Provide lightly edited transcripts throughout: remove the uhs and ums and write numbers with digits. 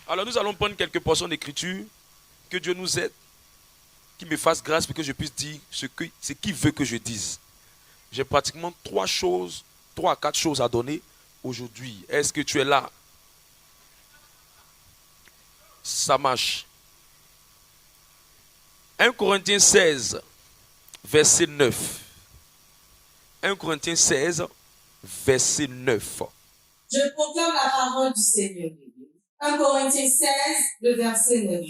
Alors nous allons prendre quelques portions d'écriture. Que Dieu nous aide, qu'il me fasse grâce pour que je puisse dire ce qu'il veut que je dise. J'ai pratiquement 3 à 4 choses à donner aujourd'hui. Est-ce que tu es là? Ça marche. 1 Corinthiens 16, verset 9. 1 Corinthiens 16, verset 9. Je proclame la parole du Seigneur. 1 Corinthiens 16, le verset 9.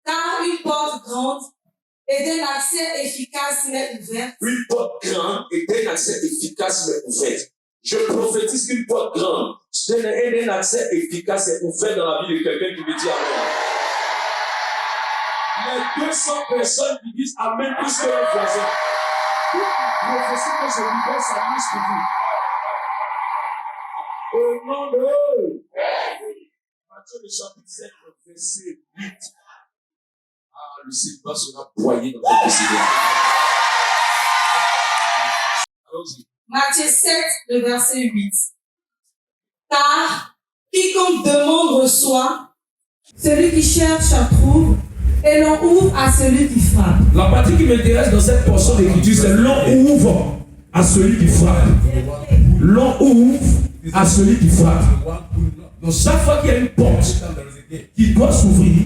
Car une porte grande et d'un accès efficace m'est ouverte. Une porte grande et d'un accès efficace m'est ouverte. Je prophétise qu'une porte grande et d'un accès efficace est ouverte dans la vie de quelqu'un qui me dit Amen. Les 200 personnes qui disent Amen plus que leurs voisins. Prophétie que je libère, ça marche pour vous. Au nom de Matthieu le chapitre 7, verset 8. Le Seigneur sera broyé dans votre décision. Matthieu 7, le verset 8. Car quiconque demande reçoit, celui qui cherche trouve, et l'on ouvre à celui qui frappe. La partie qui m'intéresse dans cette portion d'écriture, c'est l'on ouvre à celui qui frappe. L'on ouvre à celui qui frappe. Donc chaque fois qu'il y a une porte qui doit s'ouvrir,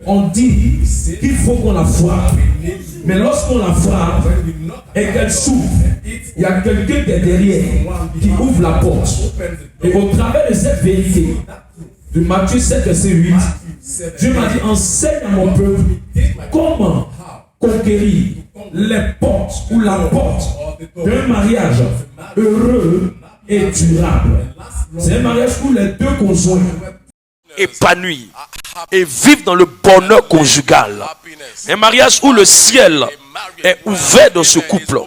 on dit qu'il faut qu'on la frappe. Mais lorsqu'on la frappe et qu'elle s'ouvre, il y a quelqu'un qui est derrière qui ouvre la porte. Et au travers de cette vérité, de Matthieu 7, verset 8, Dieu m'a dit, enseigne à mon peuple comment conquérir les portes ou la porte d'un mariage heureux et durable. C'est un mariage où les deux conjoints épanouis et vivent dans le bonheur conjugal. Un mariage où le ciel est ouvert dans ce couple.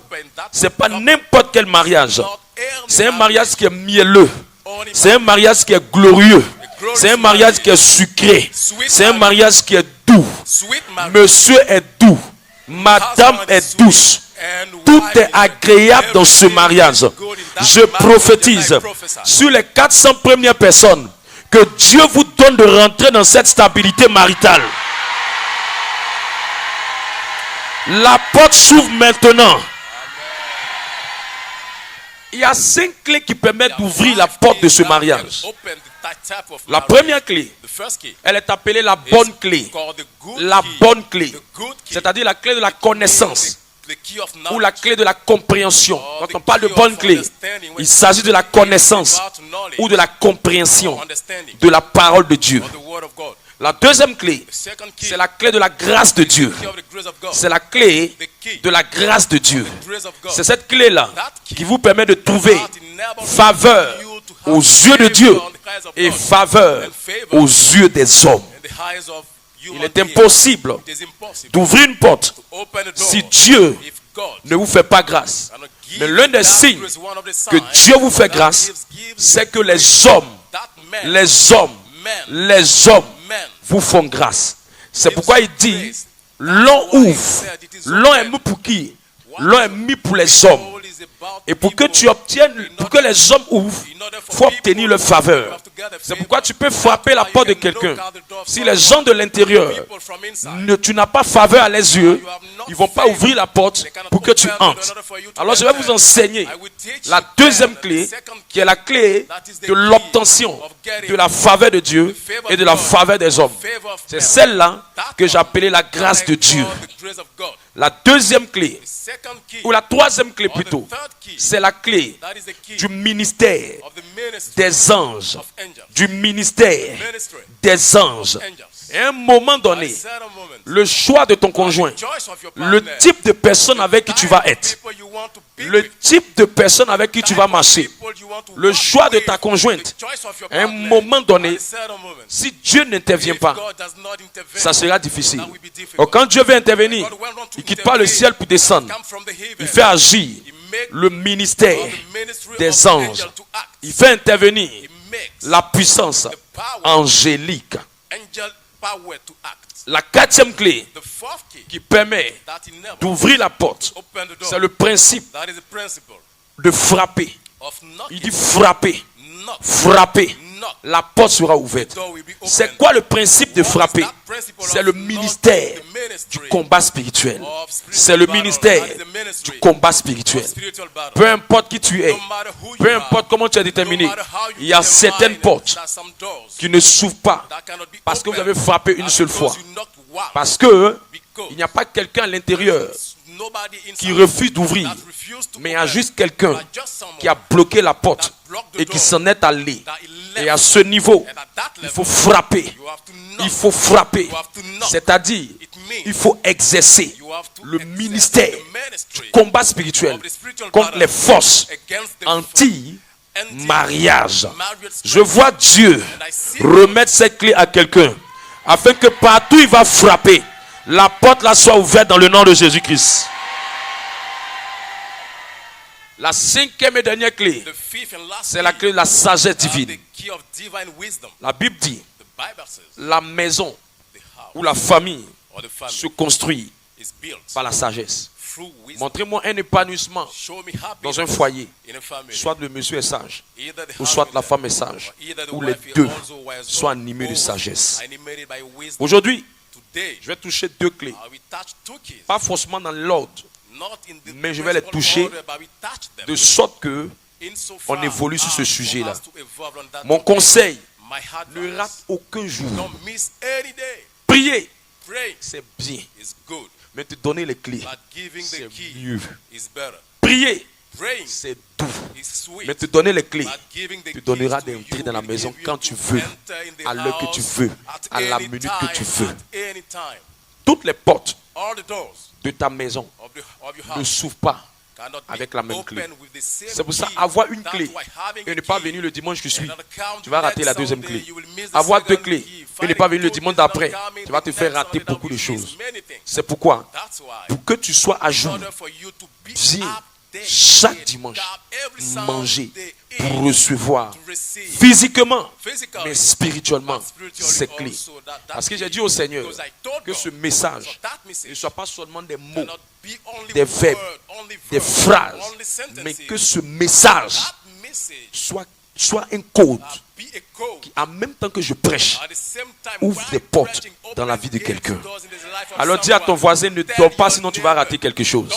C'est pas n'importe quel mariage. C'est un mariage qui est mielleux. C'est un mariage qui est glorieux. C'est un mariage qui est sucré. C'est un mariage qui est doux. Monsieur est doux. Madame est douce. Tout est agréable dans ce mariage. Je prophétise sur les 400 premières personnes que Dieu vous donne de rentrer dans cette stabilité maritale. La porte s'ouvre maintenant. Il y a 5 clés qui permettent d'ouvrir la porte de ce mariage. La première clé, elle est appelée la bonne clé. La bonne clé, c'est-à-dire la clé de la connaissance ou la clé de la compréhension. Quand on parle de bonne clé, il s'agit de la connaissance ou de la compréhension de la parole de Dieu. La deuxième clé, c'est la clé de la grâce de Dieu. C'est la clé de la grâce de Dieu. C'est cette clé-là qui vous permet de trouver faveur aux yeux de Dieu et faveur aux yeux des hommes. Il est impossible d'ouvrir une porte si Dieu ne vous fait pas grâce. Mais l'un des signes que Dieu vous fait grâce, c'est que les hommes vous font grâce. C'est pourquoi il dit, l'on ouvre. L'on est mis pour qui? L'on est mis pour les hommes. Et pour que tu obtiennes, pour que les hommes ouvrent, il faut obtenir leur faveur. C'est pourquoi tu peux frapper la porte de quelqu'un. Si les gens de l'intérieur, tu n'as pas faveur à les yeux, ils ne vont pas ouvrir la porte pour que tu entres. Alors je vais vous enseigner la deuxième clé, qui est la clé de l'obtention de la faveur de Dieu et de la faveur des hommes. C'est celle-là que j'ai appelée la grâce de Dieu. La deuxième clé, ou la troisième clé plutôt, c'est la clé du ministère des anges. Du ministère des anges. À un moment donné, le choix de ton conjoint, le type de personne avec qui tu vas être, le type de personne avec qui tu vas marcher, le choix de ta conjointe, à un moment donné, si Dieu n'intervient pas, ça sera difficile. Donc, quand Dieu veut intervenir, il ne quitte pas le ciel pour descendre. Il fait agir le ministère des anges. Il fait intervenir la puissance angélique. La quatrième clé qui permet d'ouvrir la porte, c'est le principe de frapper. Il dit frapper, frapper, la porte sera ouverte. C'est quoi le principe de frapper? C'est le ministère du combat spirituel. C'est le ministère du combat spirituel. Peu importe qui tu es, peu importe comment tu es déterminé, il y a certaines portes qui ne s'ouvrent pas parce que vous avez frappé une seule fois. Parce que il n'y a pas quelqu'un à l'intérieur qui refuse d'ouvrir, mais il y a juste quelqu'un qui a bloqué la porte et qui s'en est allé. Et à ce niveau, il faut frapper. Il faut frapper. C'est-à-dire, il faut exercer le ministère du combat spirituel contre les forces anti-mariage. Je vois Dieu remettre cette clé à quelqu'un afin que partout il va frapper, la porte là soit ouverte dans le nom de Jésus-Christ. La cinquième et dernière clé, c'est la clé de la sagesse divine. La Bible dit, la maison ou la famille se construit par la sagesse. Montrez-moi un épanouissement dans un foyer. Soit le monsieur est sage, ou soit la femme est sage, ou les deux soient animés de sagesse. Aujourd'hui, je vais toucher deux clés. Pas forcément dans l'ordre, mais je vais les toucher de sorte que on évolue sur ce sujet-là. Mon conseil, ne rate aucun jour. Prier, c'est bien. Mais te donner les clés, c'est mieux. Prier, c'est doux. Mais te donner les clés, tu donneras des entrées dans la maison quand tu veux, à l'heure que tu veux, à la minute que tu veux. Toutes les portes de ta maison ne s'ouvrent pas avec la même clé. C'est pour ça, avoir une clé et ne pas venir le dimanche qui suit, tu vas rater la deuxième clé. Avoir deux clés et ne pas venir le dimanche d'après, tu vas te faire rater beaucoup de choses. C'est pourquoi, pour que tu sois à jour, viens chaque dimanche manger pour recevoir physiquement mais spirituellement ces clés. Parce que j'ai dit au Seigneur que ce message ne soit pas seulement des mots, des verbes, des phrases, mais que ce message soit un code qui, en même temps que je prêche, ouvre des portes dans la vie de quelqu'un. Alors dis à ton voisin, ne dors pas sinon tu vas rater quelque chose.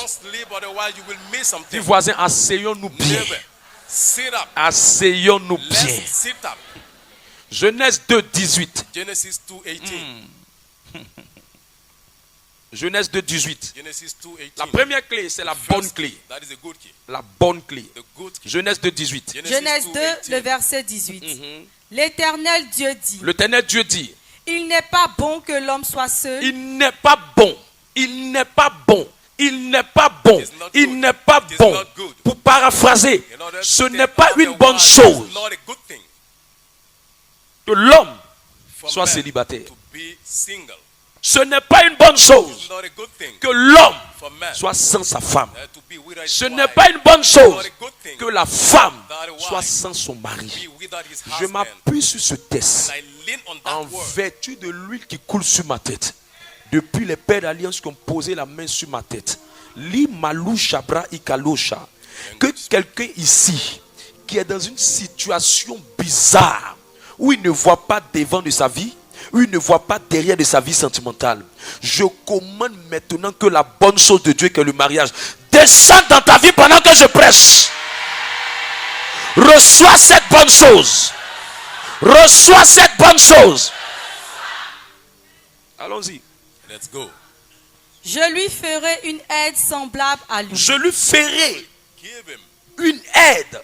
Dis voisin, asseyons-nous bien. Asseyons-nous bien. Genèse 2, 18. Genèse 2, 18. La première clé, c'est la bonne clé. La bonne clé. Genèse 2, 18. Genèse 2, le verset 18. L'Éternel Dieu dit. L'Éternel Dieu dit. Il n'est pas bon que l'homme soit seul. Il n'est pas bon. Il n'est pas bon. Il n'est pas bon. Il n'est pas bon. Pour paraphraser, ce n'est pas une bonne chose que l'homme soit célibataire. Ce n'est pas une bonne chose que l'homme soit sans sa femme. Ce n'est pas une bonne chose que la femme soit sans son mari. Je m'appuie sur ce texte en vertu de l'huile qui coule sur ma tête. Depuis les pères d'alliance qui ont posé la main sur ma tête. Li malou chabra ikalosha. Que quelqu'un ici qui est dans une situation bizarre où il ne voit pas devant de sa vie, où il ne voit pas derrière de sa vie sentimentale, je commande maintenant que la bonne chose de Dieu, que le mariage, descende dans ta vie pendant que je prêche. Reçois cette bonne chose. Reçois cette bonne chose. Allons-y. Let's go. Je lui ferai une aide semblable à lui. Je lui ferai Give him. une aide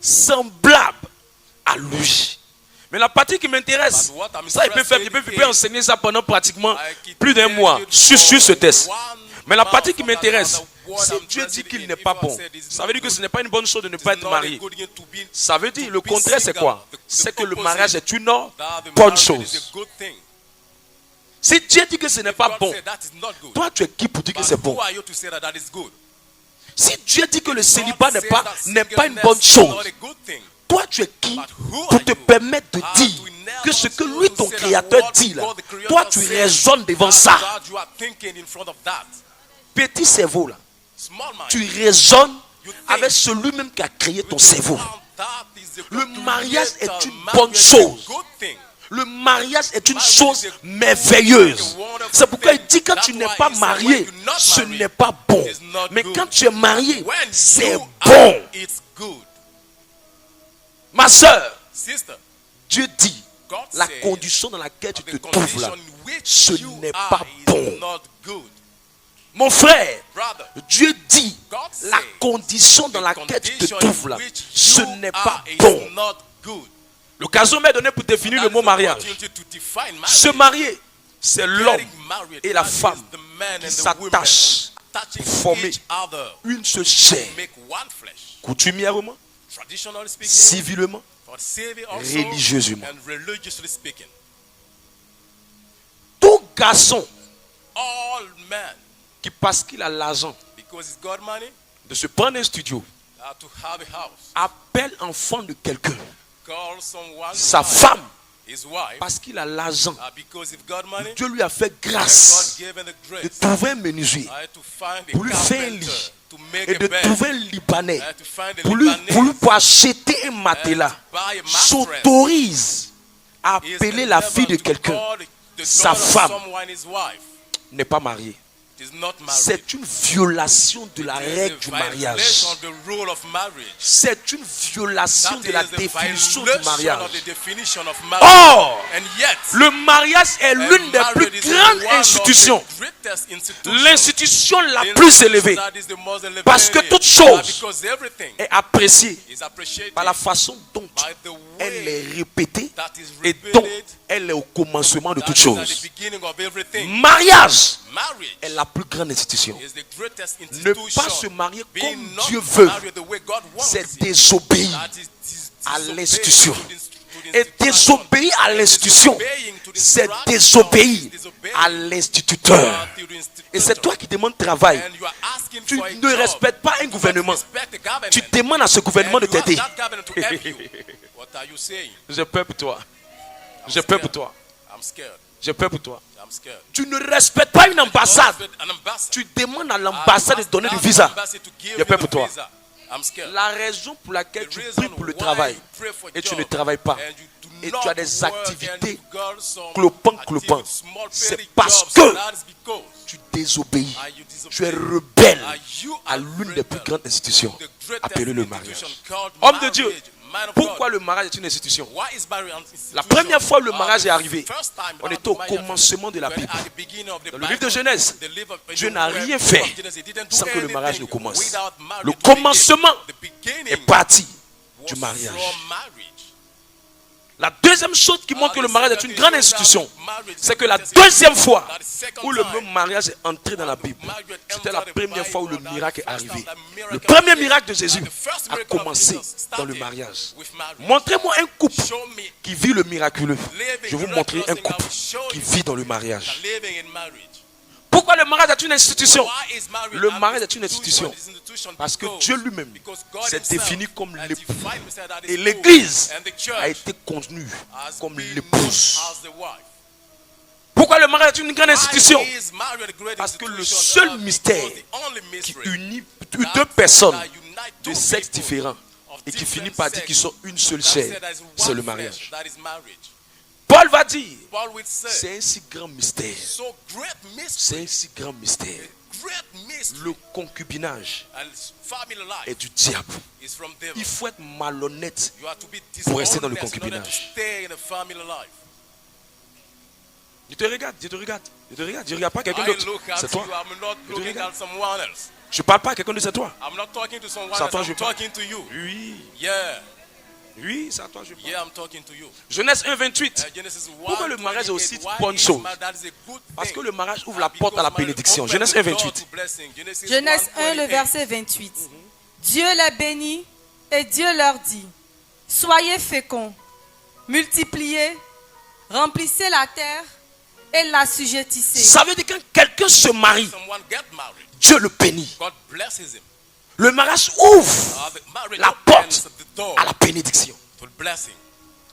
semblable à lui. Mais la partie qui m'intéresse, ça il peut enseigner ça pendant pratiquement plus d'un mois sur ce test. Mais la partie qui m'intéresse, si Dieu dit qu'il n'est pas bon, ça veut dire que ce n'est pas une bonne chose de ne pas être marié. Ça veut dire le contraire, c'est quoi? C'est que le mariage est une bonne chose. Si Dieu dit que ce n'est pas bon, toi tu es qui pour dire que c'est bon? Si Dieu dit que le célibat n'est pas une bonne chose, toi tu es qui pour te permettre de dire que ce que lui ton créateur dit là, toi tu raisonnes devant ça? Petit cerveau là, tu raisonnes avec celui même qui a créé ton cerveau. Le mariage est une bonne chose. Le mariage est une chose merveilleuse. C'est pourquoi il dit quand tu n'es pas marié, ce n'est pas bon. Mais quand tu es marié, c'est bon. Ma soeur, Dieu dit, la condition dans laquelle tu te trouves là, ce n'est pas bon. Mon frère, Dieu dit, la condition dans laquelle tu te trouves là, ce n'est pas bon. L'occasion m'est donnée pour définir le mot mariage. Se marier, c'est l'homme et la femme qui s'attachent pour former une seule chair, coutumièrement, civilement, religieusement. Tout garçon qui, parce qu'il a l'argent de se prendre un studio, appelle enfant de quelqu'un, sa femme, parce qu'il a l'argent, Dieu lui a fait grâce de trouver un menuisier pour lui faire un lit et de trouver un Libanais pour acheter un matelas, s'autorise à appeler la fille de quelqu'un, sa femme n'est pas mariée. C'est une violation de la règle du mariage. C'est une violation de la définition du mariage. Or, le mariage est l'une des plus grandes institutions. L'institution la plus élevée. Parce que toute chose est appréciée par la façon dont elle est répétée et dont elle est au commencement de toute chose. Mariage est la plus grande institution. Ne pas se marier comme Dieu veut, c'est désobéir à l'institution. Et désobéir à l'institution, c'est désobéir à l'instituteur. Et c'est toi qui demandes travail. Tu ne respectes pas un gouvernement. Tu demandes à ce gouvernement de t'aider. J'ai peur pour toi. J'ai peur pour toi. J'ai peur pour toi. Tu ne respectes pas une ambassade. Tu demandes à l'ambassade de donner du visa. J'ai peur pour toi. La raison pour laquelle tu pries pour le travail et tu ne travailles pas et tu as des activités clopant, c'est parce que tu désobéis. Tu es rebelle à l'une des plus grandes institutions appelée le mariage. Homme de Dieu, pourquoi le mariage est une institution? La première fois le mariage est arrivé, on était au commencement de la Bible. Dans le livre de Genèse, Dieu n'a rien fait sans que le mariage ne commence. Le commencement est parti du mariage. La deuxième chose qui montre que le mariage est une grande institution, c'est que la deuxième fois où le même mariage est entré dans la Bible, c'était la première fois où le miracle est arrivé. Le premier miracle de Jésus a commencé dans le mariage. Montrez-moi un couple qui vit le miraculeux. Je vais vous montrer un couple qui vit dans le mariage. Pourquoi le mariage est une institution? Le mariage est une institution parce que Dieu lui-même s'est défini comme l'époux. Et l'église a été contenue comme l'épouse. Pourquoi le mariage est une grande institution? Parce que le seul mystère qui unit deux personnes de sexes différents et qui finit par dire qu'ils sont une seule chair, c'est le mariage. Paul va dire, c'est un si grand mystère. C'est un si grand mystère. Le concubinage est du diable. Il faut être malhonnête pour rester dans le concubinage. Je te regarde. Je ne regarde pas quelqu'un d'autre. C'est toi. Je ne parle pas à quelqu'un d'autre, c'est toi. C'est à toi que je parle. Oui, c'est à toi que je parle. Genèse 1, 28. Pourquoi le mariage est aussi une bonne chose? Parce que le mariage ouvre la porte à la bénédiction. Genèse 1, 28. Genèse 1, le verset 28. Dieu les bénit et Dieu leur dit, soyez féconds, multipliez, remplissez la terre et l'assujettissez. Ça veut dire que quand quelqu'un se marie, Dieu le bénit. Le mariage ouvre la porte à la bénédiction.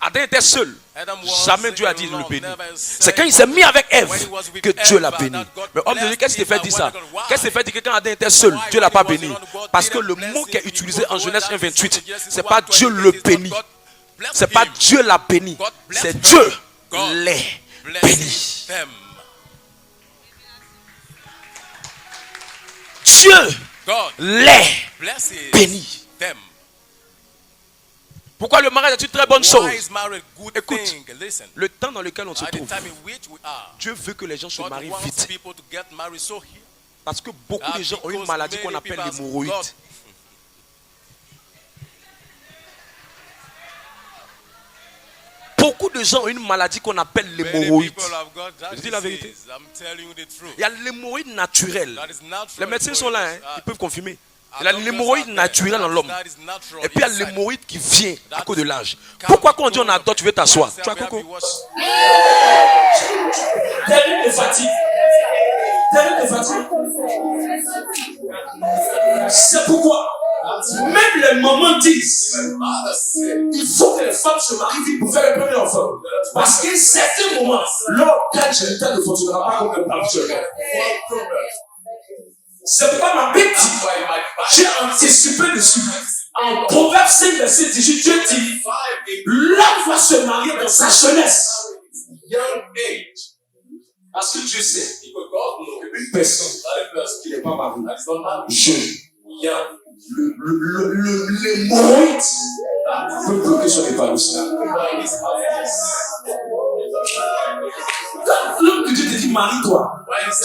Adam était seul. Adam was Jamais Dieu a dit de le alone, bénir. never C'est said quand il s'est mis avec Ève when he was with que Eve Dieu l'a that béni. God Mais homme de Dieu, blessed qu'est-ce qui te fait him, dire but ça? when God- why? Qu'est-ce qui te fait dire que quand Adam était seul, Why Dieu l'a when pas he was béni? alone, God Parce que didn't le bless mot him. qui est utilisé en Because Genèse that 1:28, is Genesis c'est pas 1:28, Dieu le it is not bénit. God blessed C'est pas him. Dieu l'a béni. God blessed C'est him. Dieu God les blessed béni. them. Dieu God les blesses béni. them. Pourquoi le mariage est une très bonne chose? Why is marriage a good Écoute, thing? Listen. le temps dans lequel on se At the trouve, time in which we are, Dieu veut que les gens se God marient wants vite. people to get married so here. Parce que beaucoup de gens ont une maladie qu'on appelle l'hémorroïde. Beaucoup de gens ont une maladie qu'on appelle l'hémorroïde. Je dis la vérité. Il y a l'hémorroïde naturelle. Les médecins sont là, hein, ils peuvent confirmer. Il y a l'hémorroïde naturelle dans l'homme. Et puis il y a l'hémorroïde qui vient à cause de l'âge. Pourquoi quand on dit on adore, tu veux t'asseoir? Tu as coco? Tellement de fatigue. Tellement de fatigue. C'est pourquoi même les mamans disent il faut que les femmes se marient vite pour faire le premier enfant. Parce qu'à un certain moment, leur tête génitale ne fonctionnera pas comme le habituellement. C'est pourquoi ma Bible dit, j'ai anticipé dessus. En Proverbe 5, verset 18, Dieu dit, l'homme va se marier dans sa jeunesse. Parce que Dieu sait qu'une personne qui n'est pas mariée, jeune, l'hémorroïde peut bloquer son épanouissement. Quand l'homme que Dieu te dit marie-toi,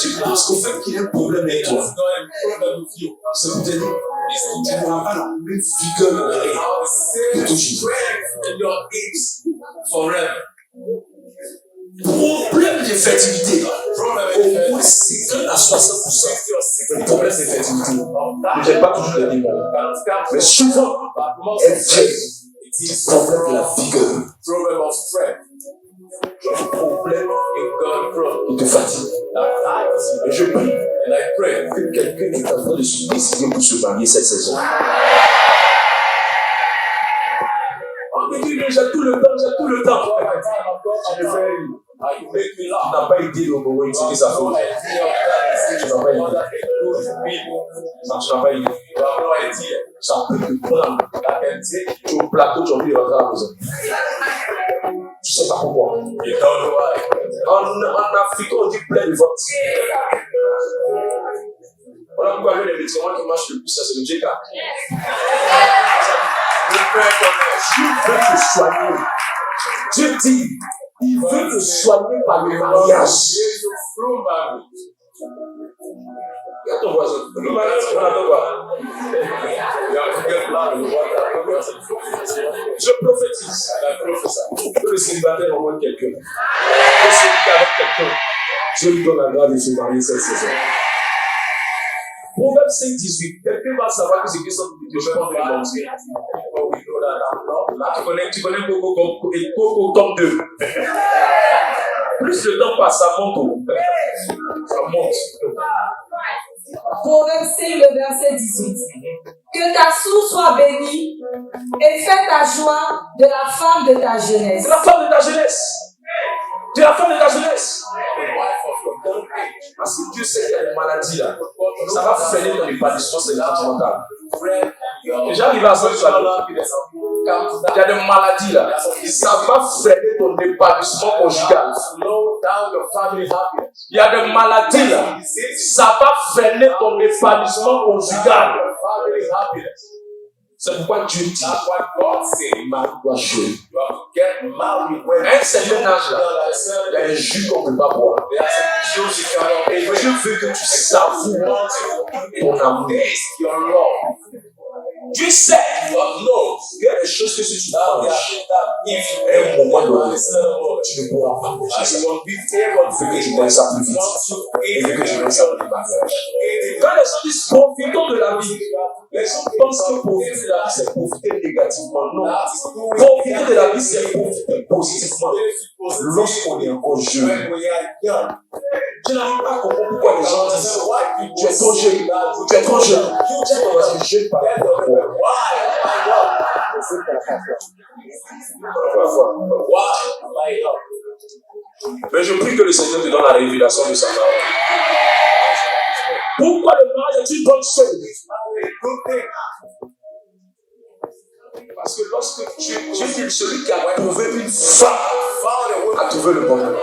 tu penses qu'au fait qu'il y a un problème avec toi. C'est pour te dire, tu n'auras pas la même vigueur de toujours. Problème d'infertilité, au moins 50 à 60%. Le problème d'infertilité ne vient pas toujours des démons, mais souvent, elle vient du problème de la vigueur. Le problème de te fatigue. Et je prie que quelqu'un est en train de se décider pour se marier cette saison. On me dit, mais j'ai tout le temps. Tu n'as pas idée de l'hémorroïde, c'est que ça fait. Tu n'as pas idée. Ça peut te prendre. Tu es au plateau, tu as envie de rentrer à la maison. Tu sais pas pourquoi. En Afrique, on dit plein de votes. Voilà pourquoi les médicaments qui marchent le plus, c'est le J4. Dieu veut te soigner. Dieu dit, il veut te soigner par le mariage. Regarde ton voisin. Le mariage, on attend quoi? Je prophétise. Que le célibataire envoie quelqu'un. Que celui qui est avec quelqu'un, Dieu lui donne la grâce de se marier cette saison. Proverbe 5, 18. Quelqu'un va savoir que c'est question de je prends le mentir. Tu connais Coco tome 2. Plus le temps passe, ça monte. Ça monte. Proverbe 5, le verset 18. Que ta source soit bénie et fais ta joie de la femme de ta jeunesse. C'est la femme de ta jeunesse. C'est la femme de ta jeunesse. Parce que Dieu sait qu'il y a des maladies là. Ça va freiner ton épanouissement sentimental. Déjà arrivé à ça, il y a des maladies là. Ça va freiner ton épanouissement conjugal. Il y a des maladies là. Ça va freiner ton épanouissement conjugal. C'est pourquoi Dieu dit, marie-toi jeune. À un certain âge là, il y a un jus qu'on ne peut pas boire. Et Dieu veut que tu savoures ton amour. Dieu sait qu'il y a des choses que si tu manges, à un moment donné, tu ne pourras pas manger ça. Il veut que tu manges ça plus vite. Il veut que tu manges ça plus vite. Quand les gens disent profitons de la vie, les gens pensent que profiter de la vie, c'est profiter négativement. Non. Profiter de la vie, c'est profiter positivement. Lorsqu'on est encore jeune. Je n'arrive pas à comprendre pourquoi les gens disent tu es trop jeune, tu es trop jeune. Tu es trop jeune par rapport à quoi? Mais je prie que le Seigneur te donne la révélation de sa parole. Pourquoi le mariage est une bonne chose? Parce que lorsque Dieu dit celui qui a trouvé une femme a trouvé le bonheur.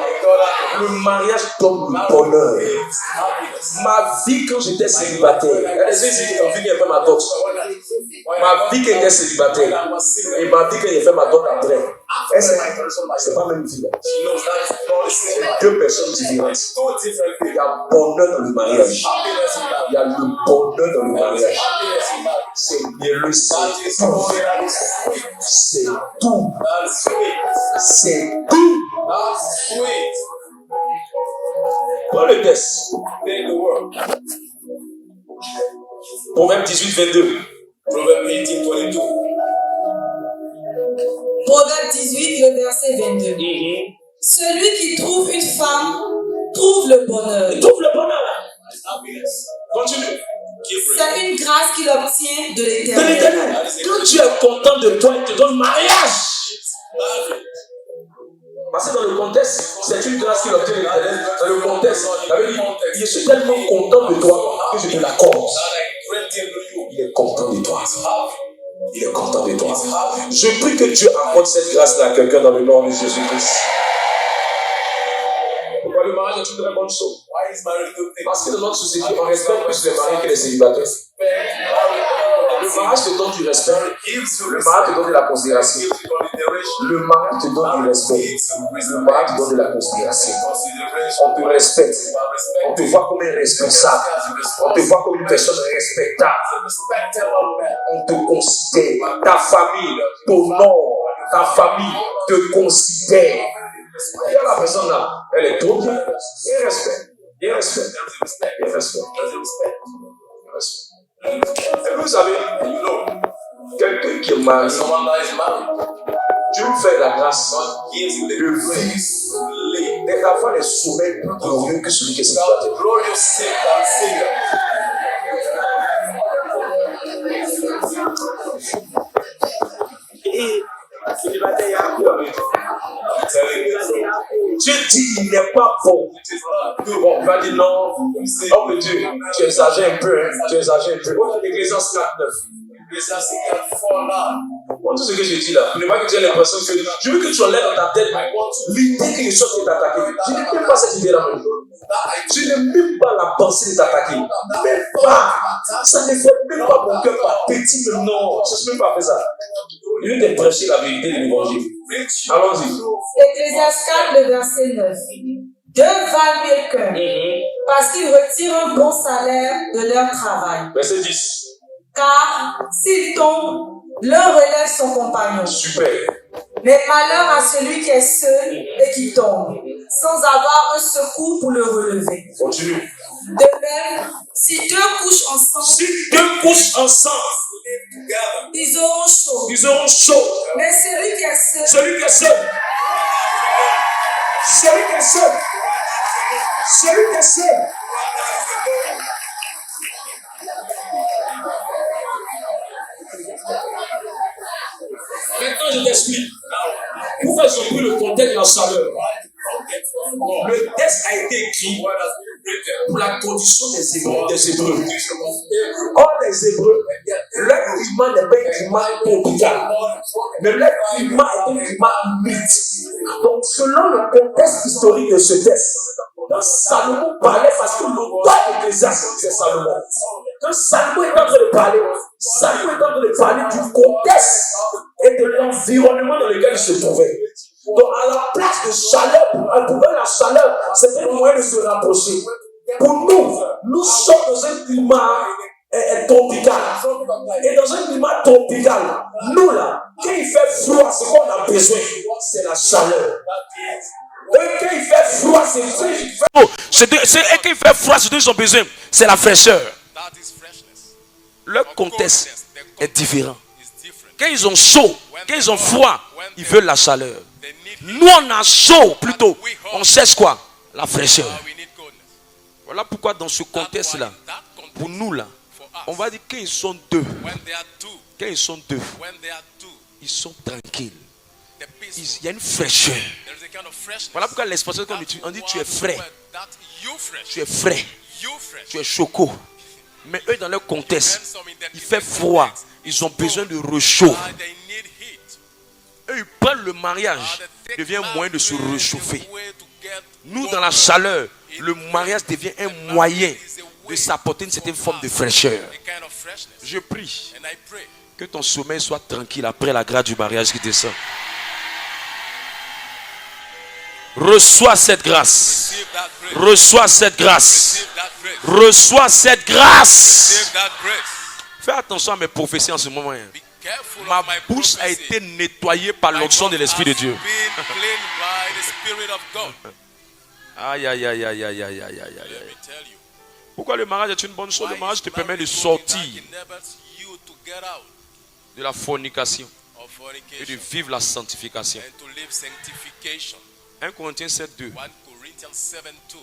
Le mariage donne le bonheur. Ma vie quand j'étais célibataire, elle disait que ma vie fait ma dot. Ma vie quand j'étais célibataire et ma vie quand j'ai fait ma dot après. C'est pas la même vie. Deux personnes différentes. Il y a bonheur dans le mariage. Il y a le bonheur dans le mariage. C'est mielleux, c'est tout. C'est tout. C'est tout. Prends le test. Proverbe 18, 22. Proverbe 18, 22. Proverbe 18, le verset 22. Celui qui trouve une femme trouve le bonheur. Il trouve le bonheur. Continue. C'est une grâce qu'il obtient de l'Éternel. Quand tu es content de toi, il te donne mariage. Parce que dans le contexte, c'est une grâce qu'il obtient de l'Éternel. Dans le contexte, je suis tellement content de toi que je te l'accorde. Il est content de toi. Il est content de toi. Je prie que Dieu accorde cette grâce-là à quelqu'un dans le nom de Jésus-Christ. Pourquoi le mariage est une très bonne chose? Parce que dans notre société, on respecte plus les mariés que les célibataires. Le mariage te donne du respect. Le mariage te donne de la considération. Le mariage te donne du respect. Le mariage te donne de la considération. On te respecte. On te voit comme un responsable. On te voit comme une personne respectable. On te considère. Ta famille t'honore. Ta famille te considère. Il y a la personne là, elle est trop bien. Il y a respect. Il y a respect. Il y a respect. Et vous savez, quelqu'un qui est marié, Dieu lui fait la grâce de vivre et d'avoir les sommets plus glorieux que celui qui est célibataire. Dieu dit il n'est pas bon. Bon, on va dire non. Oh mais Dieu, tu exagères un peu. Tu exagères un peu. Ecclésiaste 4:9. Tout ce que je dis là, ne pas que tu aies l'impression que je veux que tu enlèves dans ta tête l'idée que les choses vont t'attaquer. Je n'ai même pas cette idée-là. Je n'ai même pas la pensée de t'attaquer. Même pas. Ça ne fait même pas mon cœur par petit, mais non. Je ne suis même pas fait ça. Je vais te prêcher la vérité de l'évangile. Allons-y. Ecclésiaste 4, le verset 9. Deux valent mieux qu'un, parce qu'ils retirent un bon salaire de leur travail. Verset 10. Car s'ils tombent, l'un relève son compagnon. Super. Mais malheur à celui qui est seul et qui tombe, sans avoir un secours pour le relever. Continue. De même, si deux couchent ensemble, ils auront chaud. Ils auront chaud. Mais celui qui est seul, Celui qui est seul. Celui qui est seul. Celui qui est seul. Maintenant, je t'explique. Pourquoi ils ont pris le contexte de la chaleur? Le texte a été écrit pour la condition des Hébreux. Or, les Hébreux, leur climat n'est pas un climat tropical, mais leur climat est un climat humide. Donc, selon le contexte historique de ce texte, quand Salomon parlait, parce que l'auteur ecclésiastique, c'est Salomon. Quand Salomon est en train de parler, Salomon est en train de parler du contexte et de l'environnement dans lequel il se trouvait. Donc, à la place de chaleur, à trouver la chaleur, c'était un moyen de se rapprocher. Pour nous sommes dans un climat tropical. Et dans un climat tropical, nous là, quand il fait froid, ce qu'on a besoin, c'est la chaleur. Et quand il fait froid, c'est Et quand il fait froid, ce dont ils ont besoin, c'est la fraîcheur. Leur contexte est différent. Quand ils ont chaud, quand ils ont froid, ils veulent la chaleur. Nous, on a chaud plutôt. On cherche quoi? La fraîcheur. Voilà pourquoi dans ce contexte-là, pour nous là, On va dire quand ils sont deux. When they are two, Quand ils sont deux, when they are two, ils sont tranquilles. the peaceful. Il y a une fraîcheur. There is a kind of freshness. Voilà pourquoi l'expression qu'on utilise, on dit tu es frais. That you fresh. Tu es frais. You fresh. Tu es choco. Mais eux, dans leur contexte, il fait froid. Ils ont besoin de réchaud. They need heat. Eux, ils prennent le mariage. Devient moyen de se réchauffer. Nous, dans la chaleur, le mariage devient un moyen de s'apporter une certaine forme de fraîcheur. A kind of freshness. Je prie And I pray que ton sommeil soit tranquille après la grâce du mariage qui descend. Reçois cette grâce. receive that grace. Reçois cette grâce. Receive that grace. Reçois cette grâce. Receive that grace. Fais attention à mes prophéties en ce moment. Be careful Ma of my bouche a prophecy. été nettoyée par My l'onction de mouth l'Esprit de has Dieu. been cleaned by the Spirit of God. Aïe, aïe, aïe, aïe, aïe, aïe, aïe, aïe, Let aïe. me tell you. Pourquoi le mariage est une bonne chose? Le Why mariage is te permet de marriage sortir good? It enables you to get out de la fornication of et de fornication vivre la sanctification. and to live sanctification. 1 Corinthiens 7, 2. 1 Corinthians 7:2.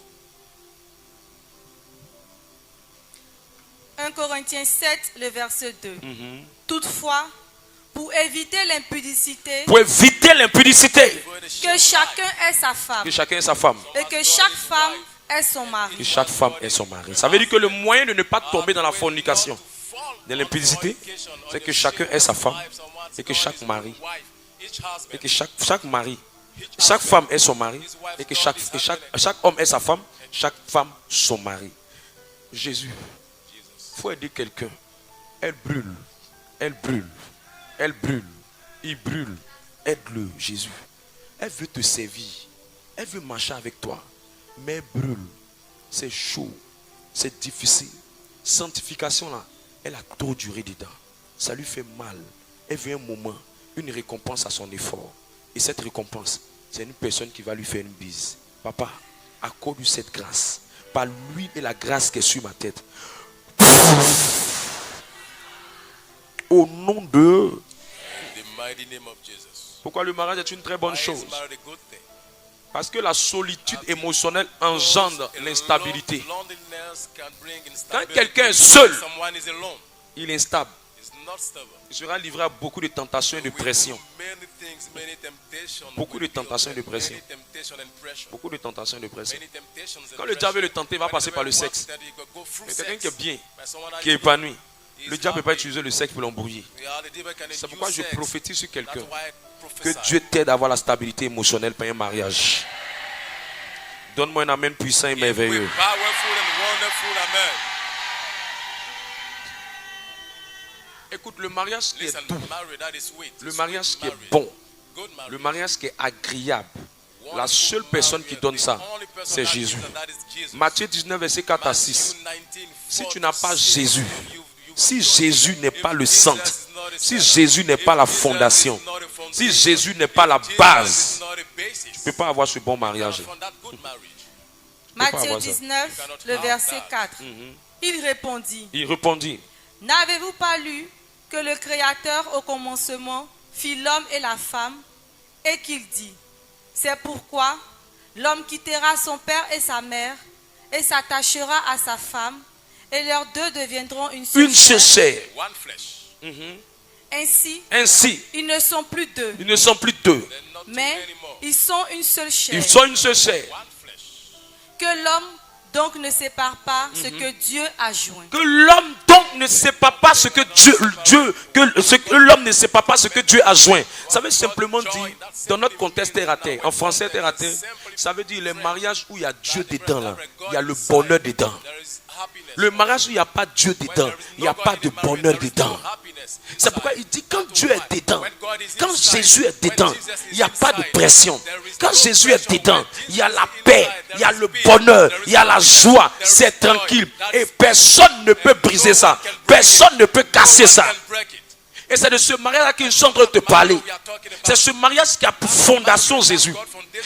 1 Corinthiens 7, le verset 2. Toutefois, pour éviter l'impudicité, Pour éviter l'impudicité, que chacun ait sa femme que chacun ait sa femme, et que chaque femme ait son mari. que chaque femme ait son mari. Ça veut dire que le moyen de ne pas tomber dans la fornication, dans l'impudicité, c'est que chacun ait sa femme et que chaque mari, et que chaque mari, chaque femme ait son mari et que chaque homme ait sa femme, chaque femme son mari. Jésus, il faut aider quelqu'un. Elle brûle, elle brûle, elle brûle, il brûle. Aide-le, Jésus. Elle veut te servir, elle veut marcher avec toi, mais elle brûle. C'est chaud, c'est difficile. Sanctification là, elle a trop duré dedans. Ça lui fait mal. Elle veut un moment, une récompense à son effort. Et cette récompense, c'est une personne qui va lui faire une bise. Papa, accorde-lui cette grâce. Par lui et la grâce qui est sur ma tête. Au nom de... In the mighty name of Jesus. Pourquoi le mariage est une très bonne Why chose? is marriage a good thing? Parce que la solitude émotionnelle engendre l'instabilité. Loneliness can bring Quand instability. quelqu'un est seul, Someone is alone. il est instable. Is not stable. Il sera livré à beaucoup de tentations et de We do pression. many things, many temptations. Beaucoup de We deal tentations et de with pression. many temptations and pressure. Beaucoup de tentations et de pression. Many temptations and Quand le diable veut le tenter, il va Whenever passer par le he wants sexe. that, he could go through Mais quelqu'un sex. qui est bien, But someone qui est actually épanoui, is le diable ne peut pas happy. utiliser le sexe pour l'embrouiller. Yeah, the devil can C'est use pourquoi je sex. prophétise sur That's quelqu'un why I que prophesy. Dieu t'aide à avoir la stabilité émotionnelle par un mariage. Donne-moi un amen puissant et merveilleux. We're powerful and wonderful, amen. Écoute, le mariage qui Listen, est doux, marriage that is sweet. le Sweet mariage qui est marriage. bon, Good marriage. le mariage qui est agréable, la Wonderful seule personne marriage. qui donne The ça, only person c'est that gives Jésus. that is Jesus. Matthieu 19, verset 4 à 6. Matthew 19, Si 4 tu n'as to pas 6, Jésus, you've si got Jésus it. n'est If pas le Jesus centre, is not a si center, Jésus n'est if pas la Jesus fondation, is not a foundation, si Jésus n'est pas la if Jesus base, is not a basis, tu ne peux pas avoir ce bon mariage. from that good marriage. pas Matthieu avoir ça. 19, le verset 4. Il répondit, Il répondit, n'avez-vous pas lu que le Créateur au commencement fit l'homme et la femme et qu'il dit, c'est pourquoi l'homme quittera son père et sa mère et s'attachera à sa femme et leurs deux deviendront une seule une seule chair. chair. One flesh. Ainsi, Ainsi, ils ne sont plus deux, ils ne sont plus deux. They're not two mais anymore. ils sont une seule chair. Ils sont une seule chair. One flesh. Que l'homme donc ne sépare pas ce que Dieu a joint. Que l'homme donc ne sépare pas ce que l'homme ne sépare pas ce que Dieu a joint. Ça veut simplement dire, dans notre contexte terre à terre, en français terre à terre, ça veut dire les mariages où il y a Dieu dedans là, il y a le bonheur dedans. There is happiness. Le mariage où il n'y a pas Dieu dedans, il n'y a pas de bonheur dedans. C'est pourquoi il dit quand Dieu est dedans, quand Jésus est dedans, il n'y a pas de pression. Quand Jésus est dedans, il y a la paix, il y a le bonheur, il y a la joie, c'est tranquille. Et personne ne peut briser ça. Personne ne peut casser ça. Et c'est de ce mariage-là que je suis en train de te parler. C'est ce mariage qui a pour fondation Jésus.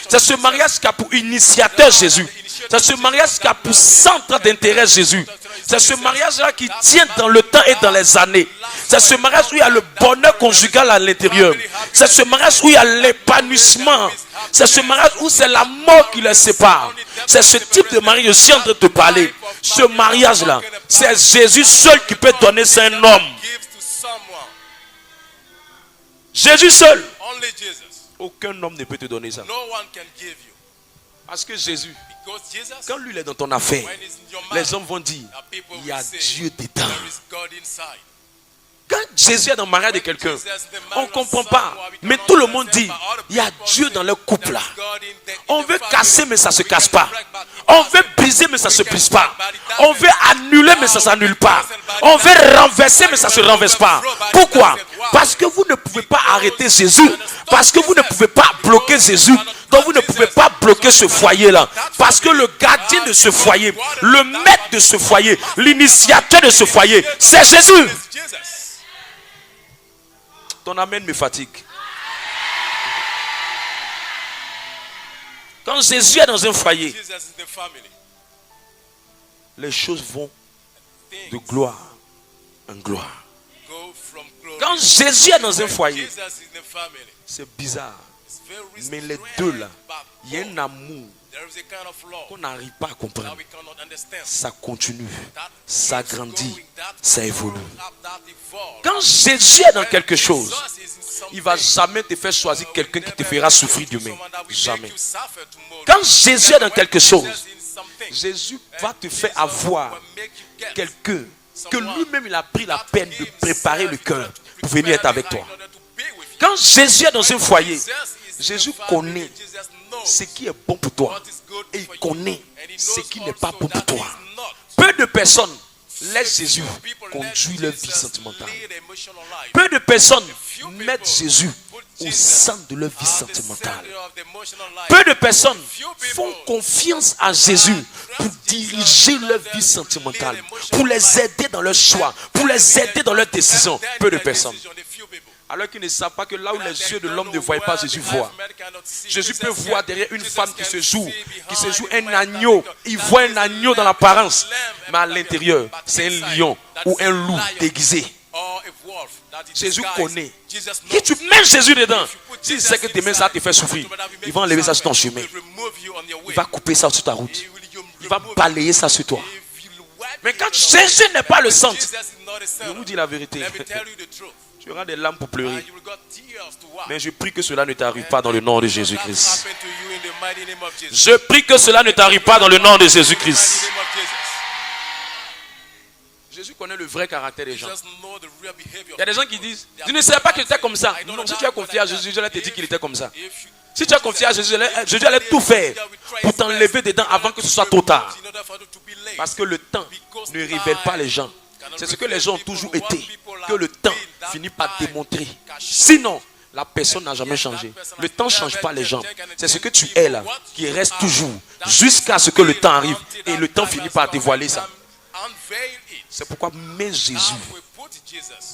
C'est ce mariage qui a pour initiateur Jésus. C'est ce mariage qui a pour centre d'intérêt Jésus. C'est ce mariage-là qui tient dans le temps et dans les années. C'est ce mariage où il y a le bonheur conjugal à l'intérieur. C'est ce mariage où il y a l'épanouissement. C'est ce mariage où c'est la mort qui les sépare. C'est ce type de mariage que je suis en train de te parler. Ce mariage-là, c'est Jésus seul qui peut donner ça à un homme. Gives to someone. Jésus seul. Only Jesus. Aucun homme ne peut te donner ça. No one can give you. Parce que Jésus, Because Jesus, quand lui il est dans ton affaire, when he's in your mind, les hommes vont dire, people il y a will say, Dieu dedans. there is God inside. Quand Jésus est dans le mariage de quelqu'un, on ne comprend pas. Mais tout le monde dit, il y a Dieu dans le couple là. On veut casser, mais ça ne se casse pas. On veut briser, mais ça ne se brise pas. On veut annuler, mais ça ne s'annule pas. On veut renverser, mais ça ne se renverse pas. Pourquoi? Parce que vous ne pouvez pas arrêter Jésus. Parce que vous ne pouvez pas bloquer Jésus. Donc vous ne pouvez pas bloquer ce foyer-là. Parce que le gardien de ce foyer, le maître de ce foyer, l'initiateur de ce foyer, c'est Jésus. Ton amen me fatigue. Quand Jésus est dans un foyer, Jesus is the family. les choses vont de gloire en gloire. Go from glory. Quand Jésus est dans un When foyer, Jesus is in the family. c'est bizarre. It's very Mais les strange, deux là, but il y a un amour there is a kind of love qu'on n'arrive pas à that comprendre. we cannot understand. Ça continue, That ça keeps grandit, going, that ça évolue. grows up, that evolves. Quand Jésus est dans When quelque chose, Jesus is in something, il ne va jamais te faire choisir quelqu'un qui te fera souffrir demain. someone that will make Jamais. you suffer tomorrow. Quand Jésus est dans quelque chose, Jesus is in something, Jésus va te Jesus faire avoir will make you get quelqu'un que lui-même il a pris la peine de préparer le cœur pour venir être avec toi. in order to be with you. Quand Jésus est dans un foyer, Jesus is in Jésus the family, connaît Jesus knows ce qui est bon pour toi what is good et il for you. connaît And he ce knows qui n'est pas also bon pour that toi. is not. Peu de personnes laissent Jésus People conduire let leur vie Jesus sentimentale. lead emotional life. Peu de personnes Few people mettent Jésus put au Jesus centre de leur vie at the sentimentale. center of the emotional life. Peu de personnes font confiance à Jésus pour diriger leur vie sentimentale, pour les aider dans leurs choix, pour les aider dans leurs décisions. Peu de personnes. Alors qu'ils ne savent pas que là où les yeux de l'homme ne voient pas, Jésus voit. Jésus peut voir derrière une femme qui se joue un agneau. Il voit un agneau dans l'apparence, mais à l'intérieur, c'est un lion ou un loup déguisé. Jésus connaît. Si tu mets Jésus dedans, s'il sait que demain ça te fait souffrir, il va enlever ça sur ton chemin. Il va couper ça sur ta route. Il va balayer ça sur toi. Mais quand Jésus n'est pas le centre, je vous dis la vérité, tu auras des larmes pour pleurer. Mais je prie que cela ne t'arrive pas dans le nom de Jésus-Christ. Je prie que cela ne t'arrive pas dans le nom de Jésus-Christ. Jésus connaît le vrai caractère des gens. Il y a des gens qui disent, je ne savais pas qu'il était comme ça. Non, si tu as confié à Jésus, Jésus allait te dire qu'il était comme ça. Si tu as confié à Jésus, Jésus allait tout faire pour t'enlever dedans avant que ce soit trop tard. Parce que le temps ne révèle pas les gens. C'est ce que les gens ont toujours été. Que le temps finit par démontrer. Sinon, la personne n'a jamais changé. Le temps ne change pas les gens. C'est ce que tu es là qui reste toujours jusqu'à ce que le temps arrive. Et le temps finit par dévoiler ça. C'est pourquoi mets Jésus.